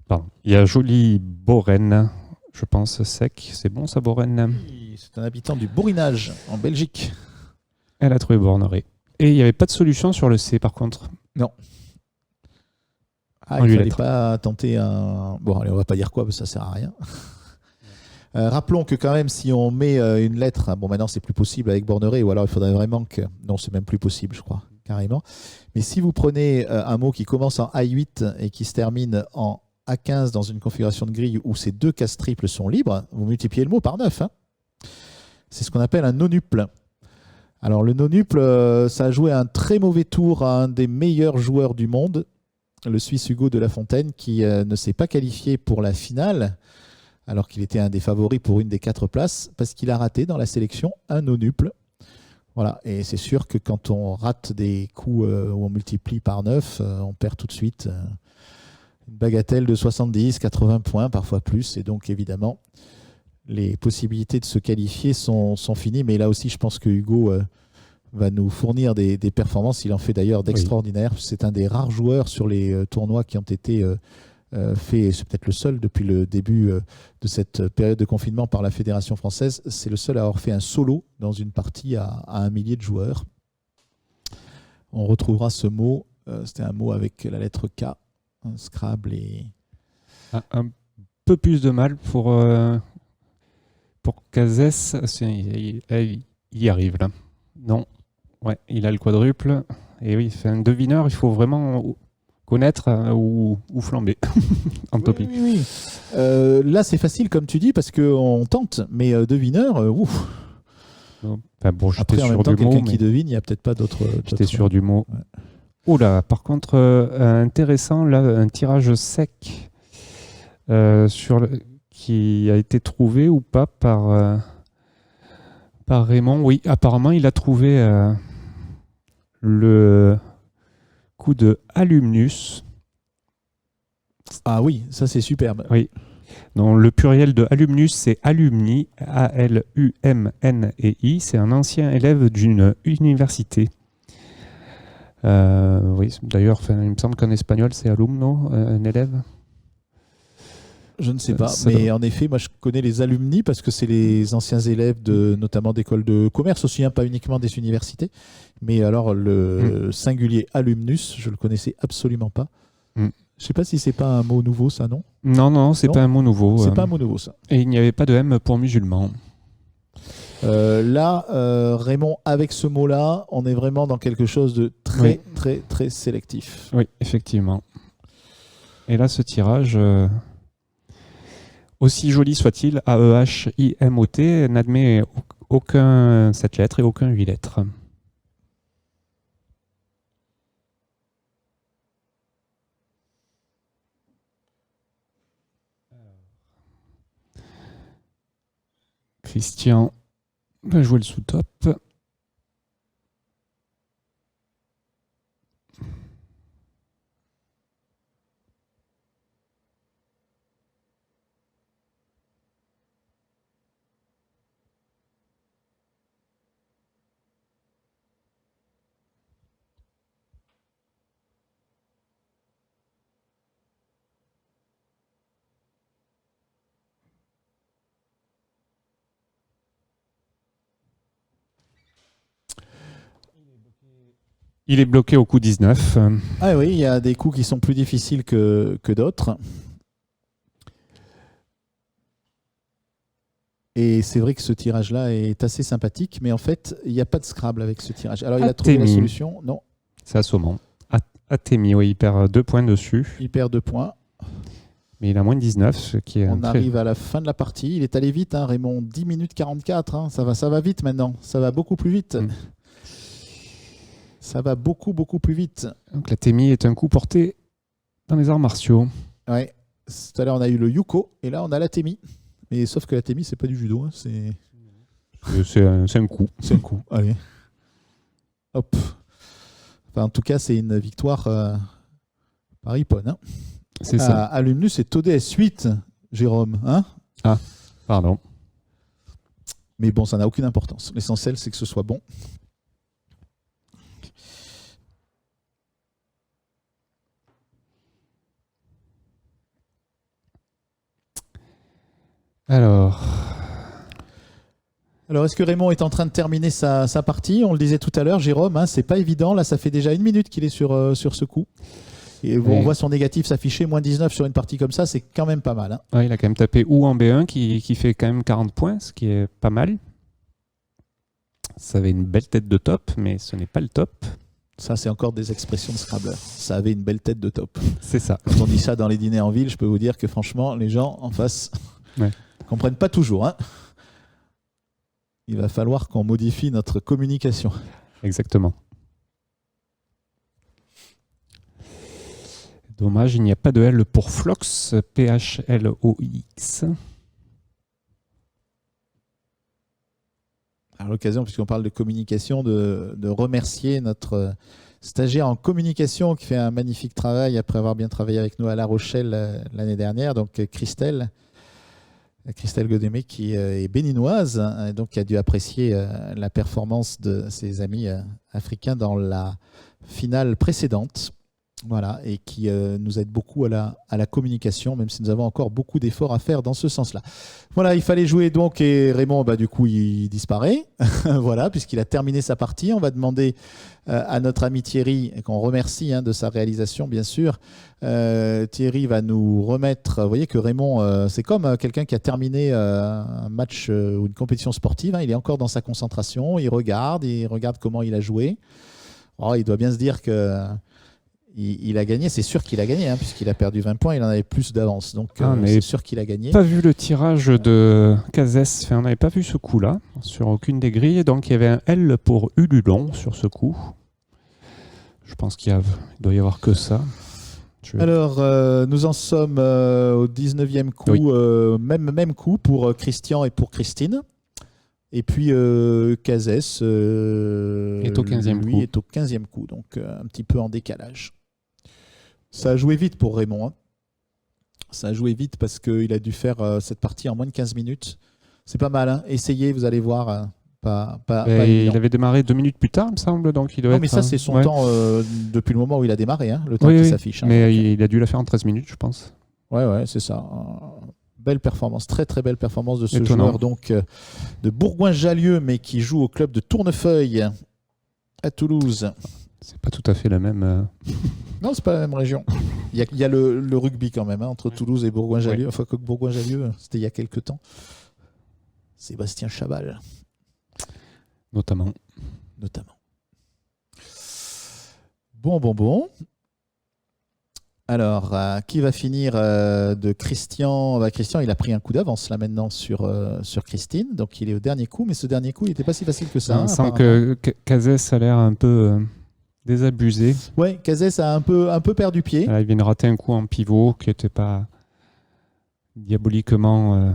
Pardon. Il y a joli Boren, je pense, sec. C'est bon, ça, Boren? Oui, c'est un habitant du Borinage, en Belgique. Elle a trouvé Borneret. Et il n'y avait pas de solution sur le C, par contre. Non. On Il lui fallait lettre. pas tenter un... Bon, allez, on va pas dire quoi, parce que ça sert à rien. Rappelons que quand même, si on met une lettre... Bon, maintenant, c'est plus possible avec Borneret, ou alors il faudrait vraiment que... Non, c'est même plus possible, je crois, carrément. Mais si vous prenez un mot qui commence en A8 et qui se termine en A15 dans une configuration de grille où ces deux cases triples sont libres, vous multipliez le mot par 9. Hein. C'est ce qu'on appelle un nonuple. Alors le nonuple, ça a joué un très mauvais tour à un des meilleurs joueurs du monde, le Suisse Hugo de La Fontaine, qui ne s'est pas qualifié pour la finale, alors qu'il était un des favoris pour une des 4 places, parce qu'il a raté dans la sélection un nonuple. Voilà, et c'est sûr que quand on rate des coups où on multiplie par 9, on perd tout de suite une bagatelle de 70, 80 points, parfois plus, et donc évidemment, les possibilités de se qualifier sont finies, mais là aussi, je pense que Hugo va nous fournir des performances. Il en fait d'ailleurs d'extraordinaires. Oui. C'est un des rares joueurs sur les tournois qui ont été faits, c'est peut-être le seul depuis le début de cette période de confinement par la Fédération française. C'est le seul à avoir fait un solo dans une partie à 1 millier de joueurs. On retrouvera ce mot, c'était un mot avec la lettre K, un Scrabble et... Un peu plus de mal pour Cazès, il y arrive là. Non, ouais, il a le quadruple. Et oui, c'est un devineur, il faut vraiment connaître ou flamber en topic. Oui. Là, c'est facile comme tu dis parce qu'on tente, mais devineur, ouf. Enfin, bon, j'étais après, en sûr même temps, du mot. Quelqu'un qui devine, il n'y a peut-être pas d'autres. J'étais sûr du mot. Ouais. Oula, par contre, intéressant, là, un tirage sec qui a été trouvé ou pas par Raymond. Oui, apparemment, il a trouvé le coup de alumnus. Ah oui, ça c'est superbe. Oui. Donc, le pluriel de alumnus, c'est alumni, A-L-U-M-N-E-I. C'est un ancien élève d'une université. Oui, d'ailleurs, il me semble qu'en espagnol, c'est alumno, un élève. Je ne sais pas, mais en effet, moi je connais les alumni parce que c'est les anciens élèves notamment d'écoles de commerce aussi, hein, pas uniquement des universités. Mais alors le singulier alumnus, je le connaissais absolument pas. Je ne sais pas si c'est pas un mot nouveau, ça, non? Non, c'est pas un mot nouveau. C'est pas un mot nouveau, ça. Et il n'y avait pas de M pour musulman. Là, Raymond, avec ce mot-là, on est vraiment dans quelque chose de très, très, très sélectif. Oui, effectivement. Et là, ce tirage, aussi joli soit-il, A-E-H-I-M-O-T, n'admet aucun 7 lettres et aucun 8 lettres. Christian va jouer le sous-top. Il est bloqué au coup 19. Ah oui, il y a des coups qui sont plus difficiles que d'autres. Et c'est vrai que ce tirage-là est assez sympathique, mais en fait, il n'y a pas de Scrabble avec ce tirage. Alors, il a trouvé la Athémie. solution. Non, C'est assommant. Athémie, oui, il perd 2 points dessus. il perd 2 points. Mais il a moins de 19, ce qui est On arrive à la fin de la partie. Il est allé vite, hein, Raymond. 10 minutes 44. Hein. Ça va vite maintenant. Ça va beaucoup plus vite. Ça va beaucoup, beaucoup plus vite. Donc l'athémie est un coup porté dans les arts martiaux. Ouais. Tout à l'heure, on a eu le Yuko. Et là, on a l'Athémie. Mais sauf que l'Athémie, c'est pas du judo. Hein. C'est C'est un coup. un coup. Allez. Hop. Enfin, en tout cas, c'est une victoire par Ippon. Hein. C'est ça. Alumnus et Todes 8, Jérôme. Hein, Pardon. mais bon, ça n'a aucune importance. L'essentiel, c'est que ce soit bon. Alors, est-ce que Raymond est en train de terminer sa partie? On le disait tout à l'heure, Jérôme, hein, c'est pas évident. Là, ça fait déjà 1 minute qu'il est sur ce coup. Et on voit son négatif s'afficher, moins 19 sur une partie comme ça, c'est quand même pas mal. Hein. Ouais, il a quand même tapé ou en B1 qui fait quand même 40 points, ce qui est pas mal. Ça avait une belle tête de top, mais ce n'est pas le top. Ça, c'est encore des expressions de Scrabble. Ça avait une belle tête de top. C'est ça. Quand on dit ça dans les dîners en ville, je peux vous dire que franchement, les gens en face Ouais. comprennent pas toujours. Hein. Il va falloir qu'on modifie notre communication. Exactement. Dommage, il n'y a pas de L pour Phlox, P-H-L-O-X. À l'occasion, puisqu'on parle de communication, de remercier notre stagiaire en communication qui fait un magnifique travail après avoir bien travaillé avec nous à La Rochelle l'année dernière, donc Christelle Godemé, qui est béninoise, hein, donc qui a dû apprécier la performance de ses amis africains dans la finale précédente. Voilà, et qui nous aide beaucoup à la communication, même si nous avons encore beaucoup d'efforts à faire dans ce sens-là. Voilà, il fallait jouer donc, et Raymond, du coup, il disparaît, voilà, puisqu'il a terminé sa partie. On va demander à notre ami Thierry, qu'on remercie de sa réalisation, bien sûr. Thierry va nous remettre, vous voyez que Raymond, c'est comme quelqu'un qui a terminé un match ou une compétition sportive, hein, il est encore dans sa concentration, il regarde comment il a joué. Oh, il doit bien se dire que... Il a gagné, c'est sûr qu'il a gagné, hein, puisqu'il a perdu 20 points, il en avait plus d'avance. Donc c'est sûr qu'il a gagné. Pas vu le tirage de Cazès, on n'avait pas vu ce coup-là, sur aucune des grilles. Donc il y avait un L pour Ululon sur ce coup. Je pense qu'il doit y avoir que ça. Alors, nous en sommes au 19e coup, oui. Même coup pour Christian et pour Christine. Et puis Cazès est au 15e lui coup. Est au 15e coup, donc un petit peu en décalage. Ça a joué vite pour Raymond. Hein. Ça a joué vite parce qu'il a dû faire cette partie en moins de 15 minutes. C'est pas mal. Hein. Essayez, vous allez voir. Pas il avait démarré 2 minutes plus tard, il me semble. Donc il doit mais ça, c'est son temps depuis le moment où il a démarré, hein, le temps qui s'affiche. Hein, mais il a dû la faire en 13 minutes, je pense. Ouais, c'est ça. Belle performance, très très belle performance de ce Étonnant. joueur donc, de Bourgoin-Jallieu, mais qui joue au club de Tournefeuille à Toulouse. C'est pas tout à fait la même. Non, c'est pas la même région. Il y a le rugby quand même, hein, entre Toulouse et Bourgoin-Jallieu. Enfin, que Bourgoin-Jallieu, c'était il y a quelques temps. Sébastien Chabal. Notamment. Bon. Alors, qui va finir de Christian? Christian, il a pris un coup d'avance là maintenant sur Christine. Donc, il est au dernier coup. Mais ce dernier coup, il n'était pas si facile que ça. On sent que Cazès a l'air un peu désabusé. Oui, Cazès a un peu perdu pied. Il vient de rater un coup en pivot qui n'était pas diaboliquement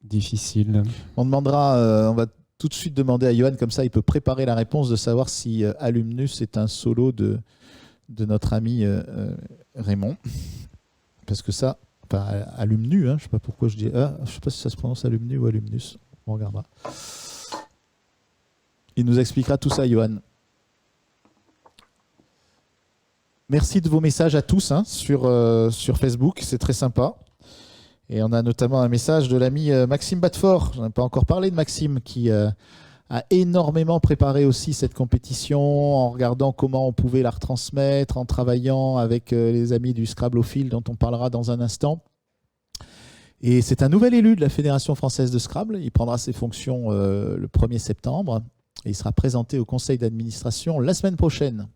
difficile. On demandera, on va tout de suite demander à Johan, comme ça il peut préparer la réponse, de savoir si Alumnus est un solo de notre ami Raymond. Parce que ça, Alumnu, hein, je ne sais pas pourquoi je dis. Je ne sais pas si ça se prononce Alumnu ou Alumnus. On regardera. Il nous expliquera tout ça, Johan. Merci de vos messages à tous sur Facebook, c'est très sympa. Et on a notamment un message de l'ami Maxime Batfort. Je n'en ai pas encore parlé de Maxime, qui a énormément préparé aussi cette compétition en regardant comment on pouvait la retransmettre, en travaillant avec les amis du Scrabblophile dont on parlera dans un instant. Et c'est un nouvel élu de la Fédération française de Scrabble. Il prendra ses fonctions le 1er septembre et il sera présenté au conseil d'administration la semaine prochaine.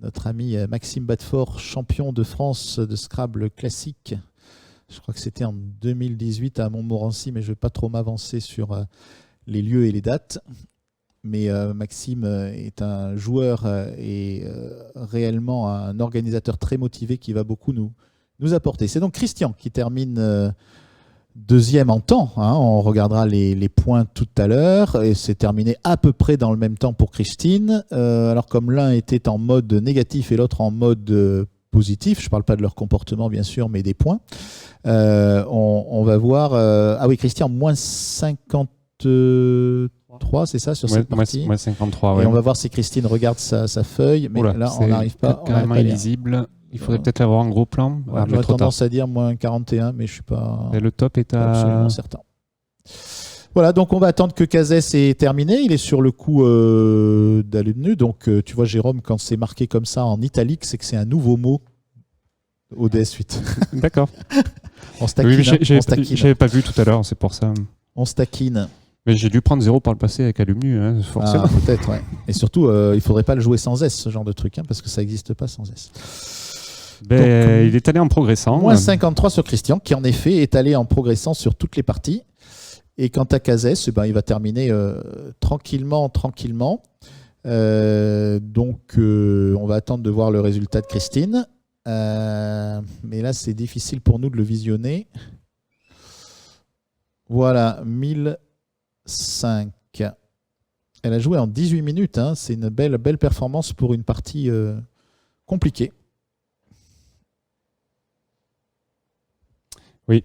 Notre ami Maxime Badfort, champion de France de Scrabble classique. Je crois que c'était en 2018 à Montmorency, mais je ne vais pas trop m'avancer sur les lieux et les dates. Mais Maxime est un joueur et réellement un organisateur très motivé qui va beaucoup nous apporter. C'est donc Christian qui termine deuxième en temps. On regardera les points tout à l'heure. Et c'est terminé à peu près dans le même temps pour Christine. Alors comme l'un était en mode négatif et l'autre en mode positif, je ne parle pas de leur comportement bien sûr, mais des points. On va voir... ah oui, Christian, moins 53, c'est ça, sur cette partie. Moins 53, ouais. Et on va voir si Christine regarde sa feuille, mais Oula, là, on n'arrive pas. Carrément illisible. Il faudrait peut-être l'avoir en gros plan. J'aurais tendance à dire moins 41, mais je ne suis pas, et le top est à... absolument certain. Voilà, donc on va attendre que Cazès ait terminé. Il est sur le coup d'Alumnu. Donc tu vois, Jérôme, quand c'est marqué comme ça en italique, c'est que c'est un nouveau mot au DS8. D'accord. On se taquine. Oui, On se taquine. j'avais pas vu tout à l'heure, c'est pour ça. On se taquine. Mais j'ai dû prendre 0 par le passé avec Alumnu, forcément. Ah, peut-être, ouais. Et surtout, il ne faudrait pas le jouer sans S, ce genre de truc, parce que ça n'existe pas sans S. Donc, il est allé en progressant. Moins 53 sur Christian, qui en effet est allé en progressant sur toutes les parties. Et quant à Cazès, il va terminer tranquillement. Donc, on va attendre de voir le résultat de Christine. Mais là, c'est difficile pour nous de le visionner. Voilà, 1005. Elle a joué en 18 minutes. C'est une belle performance pour une partie compliquée. Oui.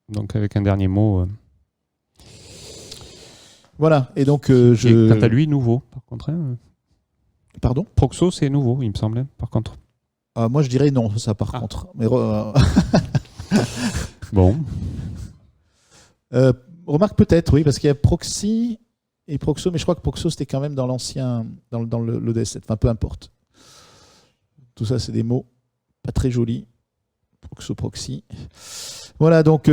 Donc, avec un dernier mot. Voilà, et donc Et quant à lui, nouveau, par contre. Pardon ? Proxo, c'est nouveau, il me semblait, par contre. Moi, je dirais non, ça, par contre. Mais bon. Remarque peut-être, oui, parce qu'il y a Proxy et Proxo, mais je crois que Proxo, c'était quand même dans l'ancien, dans le DS7. Enfin, peu importe. Tout ça, c'est des mots pas très jolis. Proxo, Proxy. Voilà, donc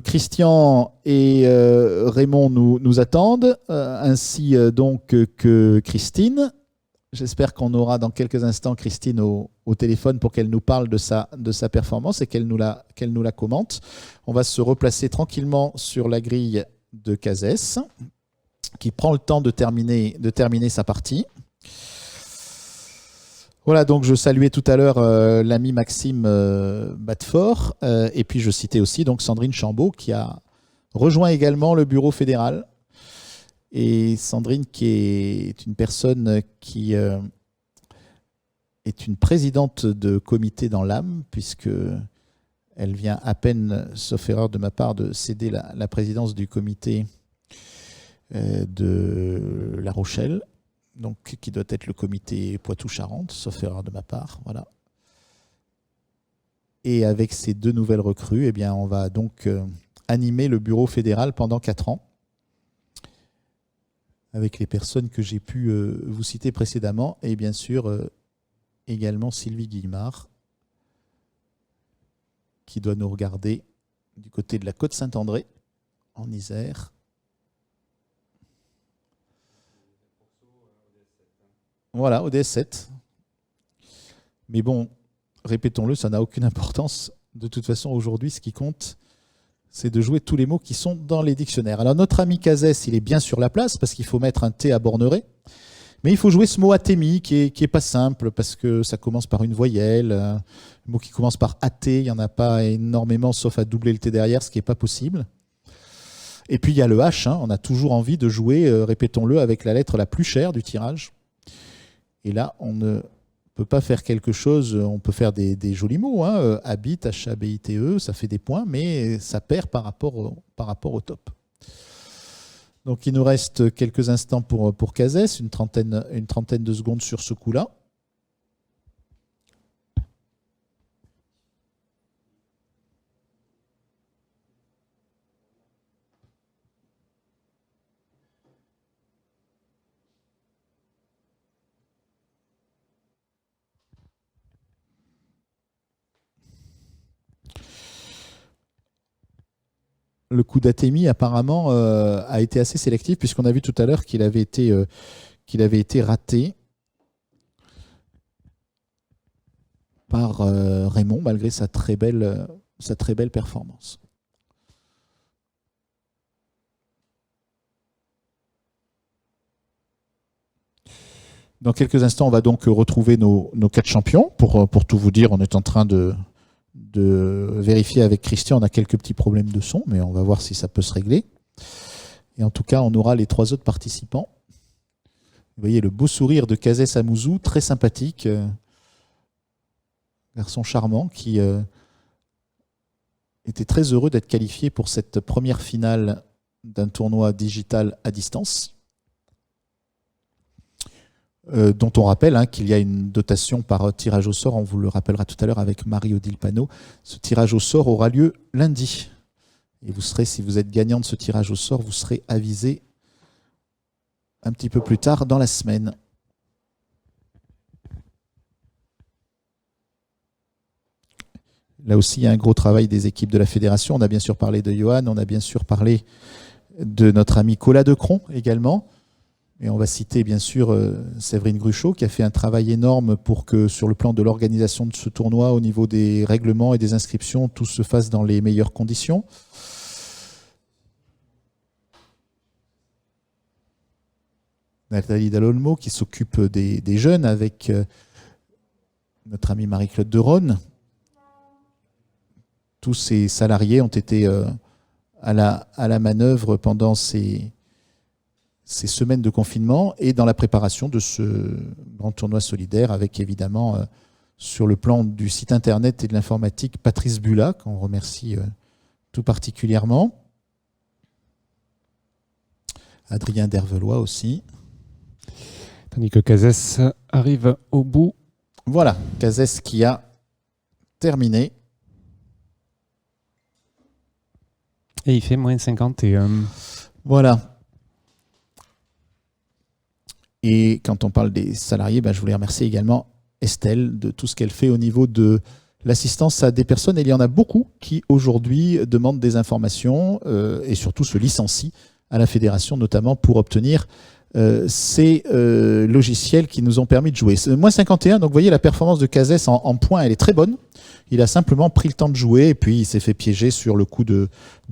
Christian et Raymond nous attendent, ainsi donc que Christine. J'espère qu'on aura dans quelques instants Christine au téléphone pour qu'elle nous parle de sa performance et qu'elle nous la commente. On va se replacer tranquillement sur la grille de Cazès, qui prend le temps de terminer sa partie. Voilà, donc je saluais tout à l'heure l'ami Maxime Badfort, et puis je citais aussi donc Sandrine Chambaud qui a rejoint également le bureau fédéral. Et Sandrine qui est une personne qui est une présidente de comité dans l'âme, puisque elle vient à peine, sauf erreur de ma part, de céder la présidence du comité de La Rochelle. Donc, qui doit être le comité Poitou-Charentes, sauf erreur de ma part. Voilà. Et avec ces deux nouvelles recrues, eh bien, on va donc animer le bureau fédéral pendant 4 ans, avec les personnes que j'ai pu vous citer précédemment, et bien sûr également Sylvie Guillemard, qui doit nous regarder du côté de la Côte Saint-André, en Isère. Voilà, au DS7. Mais bon, répétons-le, ça n'a aucune importance. De toute façon, aujourd'hui, ce qui compte, c'est de jouer tous les mots qui sont dans les dictionnaires. Alors, notre ami Cazès, il est bien sur la place, parce qu'il faut mettre un T à Borneret. Mais il faut jouer ce mot atémie, qui est pas simple, parce que ça commence par une voyelle. Le mot qui commence par AT, il n'y en a pas énormément, sauf à doubler le T derrière, ce qui n'est pas possible. Et puis, il y a le H. On a toujours envie de jouer, répétons-le, avec la lettre la plus chère du tirage. Et là, on ne peut pas faire quelque chose, on peut faire des jolis mots, habit, H-A-B-I-T-E, ça fait des points, mais ça perd par rapport au top. Donc il nous reste quelques instants pour Cazès, une trentaine de secondes sur ce coup-là. le coup d'Atemi apparemment a été assez sélectif, puisqu'on a vu tout à l'heure qu'il avait été raté par Raymond, malgré sa très belle performance. Dans quelques instants, on va donc retrouver nos 4 champions. Pour tout vous dire, on est en train de vérifier avec Christian. On a quelques petits problèmes de son, mais on va voir si ça peut se régler. Et en tout cas, on aura les 3 autres participants. Vous voyez le beau sourire de Kazès Amouzou, très sympathique. Garçon charmant qui était très heureux d'être qualifié pour cette première finale d'un tournoi digital à distance. Dont on rappelle qu'il y a une dotation par tirage au sort, on vous le rappellera tout à l'heure avec Marie-Odile Panot. Ce tirage au sort aura lieu lundi. Et vous serez, si vous êtes gagnant de ce tirage au sort, vous serez avisé un petit peu plus tard dans la semaine. Là aussi, il y a un gros travail des équipes de la fédération. On a bien sûr parlé de Johan, on a bien sûr parlé de notre ami Colas Decron également. Et on va citer bien sûr Séverine Gruchot qui a fait un travail énorme pour que sur le plan de l'organisation de ce tournoi, au niveau des règlements et des inscriptions, tout se fasse dans les meilleures conditions. Nathalie Dalolmo qui s'occupe des jeunes avec notre amie Marie-Claude Deronne. Tous ces salariés ont été à la manœuvre pendant ces semaines de confinement et dans la préparation de ce grand tournoi solidaire avec évidemment sur le plan du site internet et de l'informatique Patrice Bula qu'on remercie tout particulièrement. Adrien Dervelois aussi. Tandis que Kazès arrive au bout. Voilà, Kazès qui a terminé. Et il fait moins 51. Voilà. Et quand on parle des salariés, je voulais remercier également Estelle de tout ce qu'elle fait au niveau de l'assistance à des personnes. Et il y en a beaucoup qui aujourd'hui demandent des informations et surtout se licencient à la fédération, notamment pour obtenir ces logiciels qui nous ont permis de jouer. Moins 51, donc vous voyez la performance de Kazès en points, elle est très bonne. Il a simplement pris le temps de jouer et puis il s'est fait piéger sur le coup de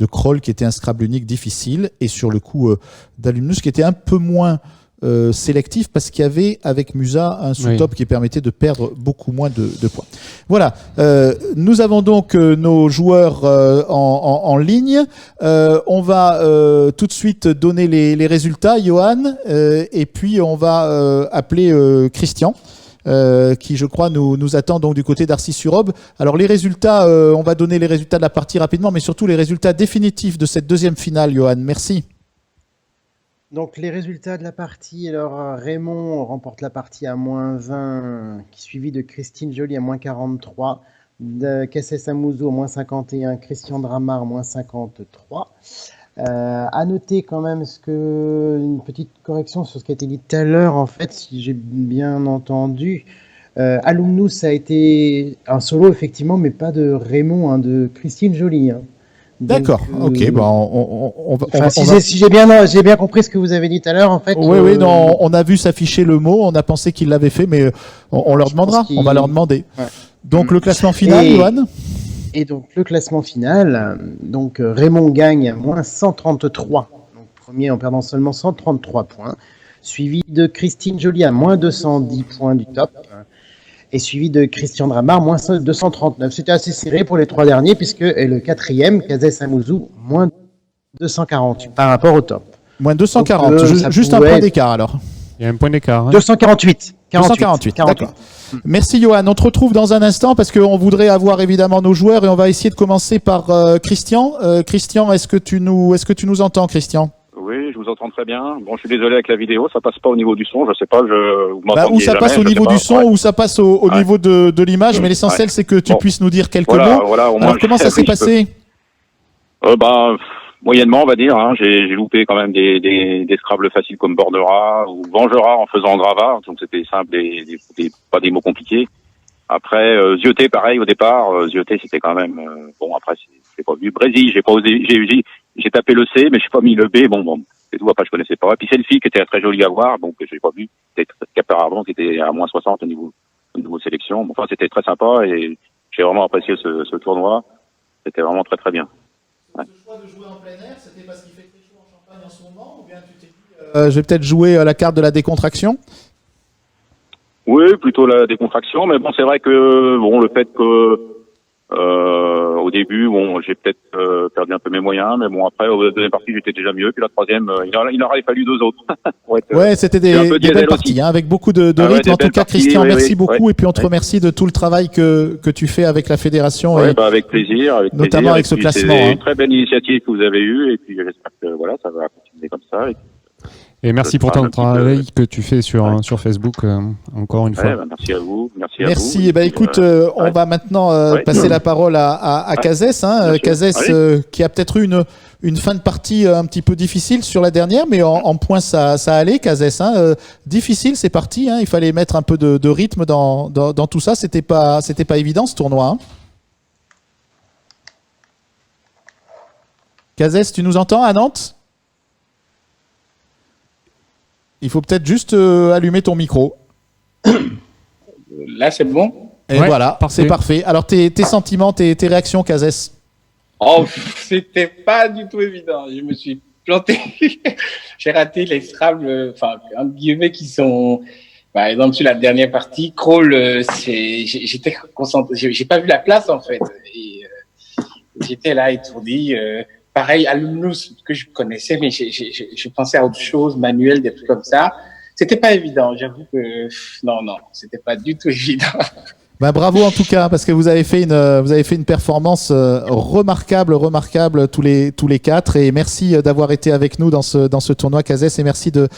Kroll qui était un Scrabble unique difficile et sur le coup d'Alumnus qui était un peu moins sélectif parce qu'il y avait avec Musa un sous-top qui permettait de perdre beaucoup moins de points. Voilà, nous avons donc nos joueurs en ligne. On va tout de suite donner les résultats, Johan, et puis on va appeler Christian. Qui je crois nous attend donc du côté d'Arcis-sur-Aube. Alors les résultats, on va donner les résultats de la partie rapidement, mais surtout les résultats définitifs de cette deuxième finale, Johan. Merci. Donc les résultats de la partie, alors Raymond remporte la partie à moins 20, suivi de Christine Joly à moins 43, de Kazès Amouzou à moins 51, Christian Dramar à moins 53. À noter quand même une petite correction sur ce qui a été dit tout à l'heure, en fait, si j'ai bien entendu. Alumnus a été un solo, effectivement, mais pas de Raymond, de Christine Joly. D'accord, ok. Si j'ai bien compris ce que vous avez dit tout à l'heure, en fait. Oui, non, on a vu s'afficher le mot, on a pensé qu'ils l'avaient fait, mais on leur demandera, on va leur demander. Ouais. Donc le classement final, Johan. Et donc le classement final, Raymond gagne à moins 133, donc premier en perdant seulement 133 points, suivi de Christine Joly à moins 210 points du top, et suivi de Christian Dramar, moins 239. C'était assez serré pour les 3 derniers, puisque le quatrième, Kazès Amouzou, moins 248 par rapport au top. Moins 240, donc, juste un point d'écart alors. Il y a un point d'écart. Hein. 248. 248, d'accord. Merci Johan. On te retrouve dans un instant parce qu'on voudrait avoir évidemment nos joueurs et on va essayer de commencer par Christian. Christian, est-ce que tu nous entends, Christian ? Oui, je vous entends très bien. Bon, je suis désolé avec la vidéo, ça passe pas au niveau du son, je sais pas, vous m'entendez ou ça passe au niveau du son ou ça passe au niveau de l'image, mais l'essentiel c'est que tu puisses nous dire quelques mots. Voilà, alors comment ça s'est passé ? Moyennement, on va dire. J'ai loupé quand même des Scrabble faciles comme Bordera ou Vengera en faisant Grava, donc c'était simple et pas des mots compliqués. Après, Zioté, pareil au départ. Zioté, c'était quand même bon. Après, j'ai pas vu. Brésil, j'ai pas osé, j'ai tapé le C, mais j'ai pas mis le B. Bon, c'est tout. Après, je connaissais pas. Et puis Selfie, qui était très joli à voir, donc j'ai pas vu. C'était Caparardon, qui était à moins 60 au niveau sélection. Enfin, c'était très sympa et j'ai vraiment apprécié ce tournoi. C'était vraiment très très bien. Ouais. Ce choix de jouer en plein air, c'était parce qu'il fait très chaud en Champagne en ce moment, ou bien tu t'es dit, je vais peut-être jouer la carte de la décontraction? Oui, plutôt la décontraction, mais bon, c'est vrai que le fait que au début, j'ai peut-être perdu un peu mes moyens, mais bon, après, au deuxième partie, j'étais déjà mieux, puis la troisième, il aurait fallu 2 autres. Ouais, c'était des belles parties, avec beaucoup de rythme. En tout cas, Christian, merci beaucoup, et puis on te remercie de tout le travail que tu fais avec la fédération, avec plaisir, notamment avec ce classement. C'est une très belle initiative que vous avez eue, et puis j'espère que ça va continuer comme ça. Et merci pour ton travail que tu fais sur Facebook, encore une fois. Merci à vous. Merci. Et écoute, on va maintenant passer la parole à Kazès. Kazès qui a peut-être eu une fin de partie un petit peu difficile sur la dernière, mais en points, ça allait, Kazès. Difficile, c'est parti. Il fallait mettre un peu de rythme dans tout ça. C'était pas évident, ce tournoi. Kazès, tu nous entends à Nantes ? Il faut peut-être juste allumer ton micro. Là, c'est bon. Et voilà, c'est parfait. Alors, tes sentiments, tes réactions, Kazès? Oh, c'était pas du tout évident. Je me suis planté. J'ai raté les Scrabble, en guillemets, qui sont, par exemple, sur la dernière partie. Crawl, j'étais concentré. J'ai pas vu la place, en fait. Et j'étais là étourdi. Pareil, Alumnus, que je connaissais, mais je pensais à autre chose, Manuel, des trucs comme ça. C'était pas évident, j'avoue que non, c'était pas du tout évident. Bravo en tout cas, parce que vous avez fait une performance remarquable tous les 4, et merci d'avoir été avec nous dans ce tournoi, Kazès, et merci de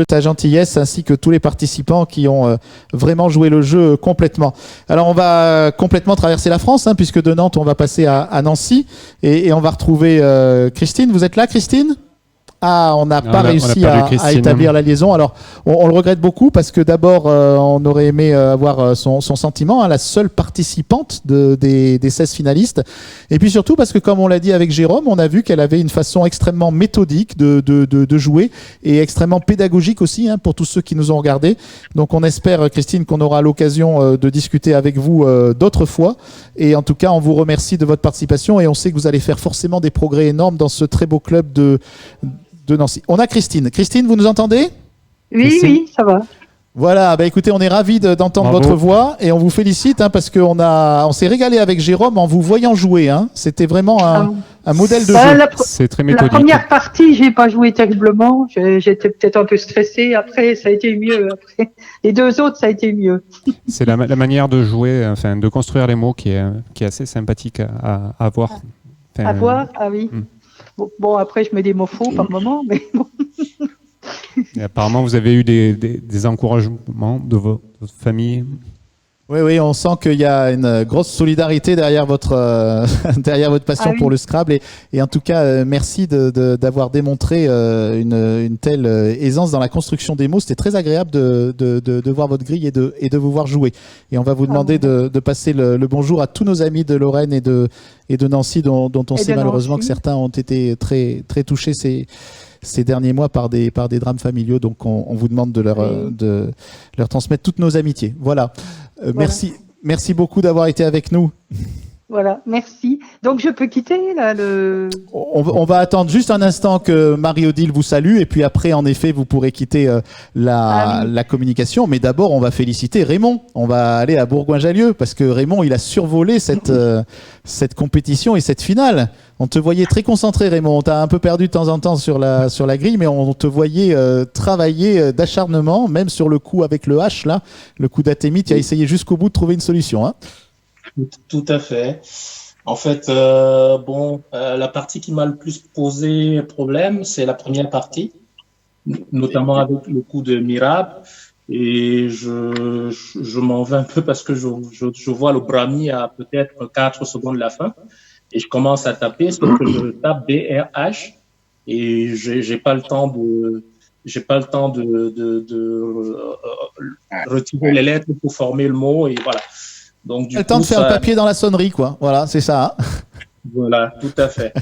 ta gentillesse, ainsi que tous les participants qui ont vraiment joué le jeu complètement. Alors on va complètement traverser la France, puisque de Nantes on va passer à Nancy, et on va retrouver Christine. Vous êtes là, Christine ? On n'a pas réussi à établir la liaison. Alors, on le regrette beaucoup, parce que d'abord, on aurait aimé avoir son sentiment, la seule participante des 16 finalistes. Et puis surtout, parce que comme on l'a dit avec Jérôme, on a vu qu'elle avait une façon extrêmement méthodique de jouer, et extrêmement pédagogique aussi, pour tous ceux qui nous ont regardés. Donc, on espère, Christine, qu'on aura l'occasion de discuter avec vous d'autres fois. Et en tout cas, on vous remercie de votre participation, et on sait que vous allez faire forcément des progrès énormes dans ce très beau club de Nancy. On a Christine. Christine, vous nous entendez ? Oui, ça va. Voilà, écoutez, on est ravis d'entendre votre voix, et on vous félicite, parce qu'on s'est régalé avec Jérôme en vous voyant jouer. C'était vraiment un modèle de jeu. C'est très méthodique. La première partie, j'ai pas joué terriblement. J'étais peut-être un peu stressé. Après, ça a été mieux. Après, les 2 autres, ça a été mieux. C'est la manière de jouer, de construire les mots qui est assez sympathique à voir. À voir, oui. Bon, après, je mets des mots faux par moment, mais bon. Et apparemment, vous avez eu des encouragements de votre famille. Oui, on sent qu'il y a une grosse solidarité derrière votre passion pour le Scrabble, et en tout cas merci d'avoir démontré une telle aisance dans la construction des mots. C'était très agréable de voir votre grille et de vous voir jouer. Et on va vous demander de passer le bonjour à tous nos amis de Lorraine et de Nancy, dont on sait malheureusement que certains ont été très très touchés ces derniers mois par des drames familiaux. Donc on vous demande de leur transmettre toutes nos amitiés. Voilà. Merci beaucoup d'avoir été avec nous. Voilà, merci. Donc je peux quitter là On va attendre juste un instant que Marie-Odile vous salue, et puis après, en effet, vous pourrez quitter la communication. Mais d'abord, on va féliciter Raymond. On va aller à Bourgoin-Jallieu, parce que Raymond, il a survolé cette compétition et cette finale. On te voyait très concentré, Raymond. On t'a un peu perdu de temps en temps sur la grille, mais on te voyait travailler d'acharnement, même sur le coup avec le H, là, le coup d'Athémie. Tu as essayé jusqu'au bout de trouver une solution. Tout à fait. En fait, la partie qui m'a le plus posé problème, c'est la première partie, notamment avec le coup de Mirab. Et je m'en vais un peu parce que je vois le Brahmi à peut-être 4 secondes de la fin. Et je commence à taper, sauf que je tape BRH, et j'ai pas le temps de retirer les lettres pour former le mot, et voilà. Donc, le temps de faire le papier dans la sonnerie, quoi. Voilà, c'est ça. Voilà, tout à fait.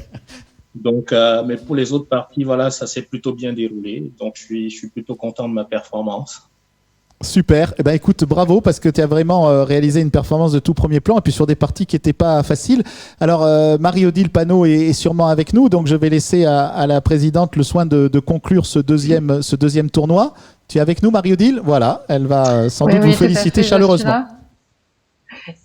Donc, mais pour les autres parties, voilà, ça s'est plutôt bien déroulé. Donc, je suis plutôt content de ma performance. Super. Eh ben, écoute, bravo parce que tu as vraiment réalisé une performance de tout premier plan et puis sur des parties qui n'étaient pas faciles. Alors, Marie-Odile Panot est sûrement avec nous, donc je vais laisser à la présidente le soin de conclure ce deuxième tournoi. Tu es avec nous, Marie-Odile? Voilà, elle va sans doute vous féliciter chaleureusement.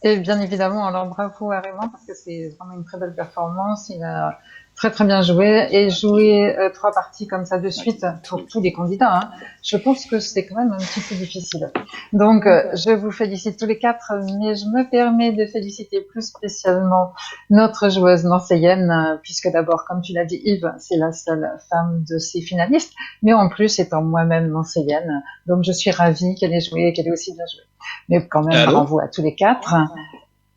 Et bien évidemment, alors bravo à Raymond parce que c'est vraiment une très belle performance. Il a très très bien joué et jouer 3 parties comme ça de suite pour tous les candidats. Hein, je pense que c'est quand même un petit peu difficile. Donc je vous félicite tous les 4, mais je me permets de féliciter plus spécialement notre joueuse nancéienne, puisque d'abord, comme tu l'as dit Yves, c'est la seule femme de ces finalistes, mais en plus étant moi-même nancéienne, donc je suis ravie qu'elle ait joué et qu'elle ait aussi bien joué. Mais quand même, bravo à tous les 4.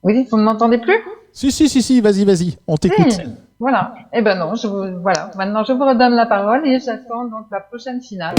Oui, vous ne m'entendez plus? Si, vas-y, on t'écoute. Oui, voilà. Eh ben non, voilà. Maintenant, je vous redonne la parole et j'attends donc la prochaine finale.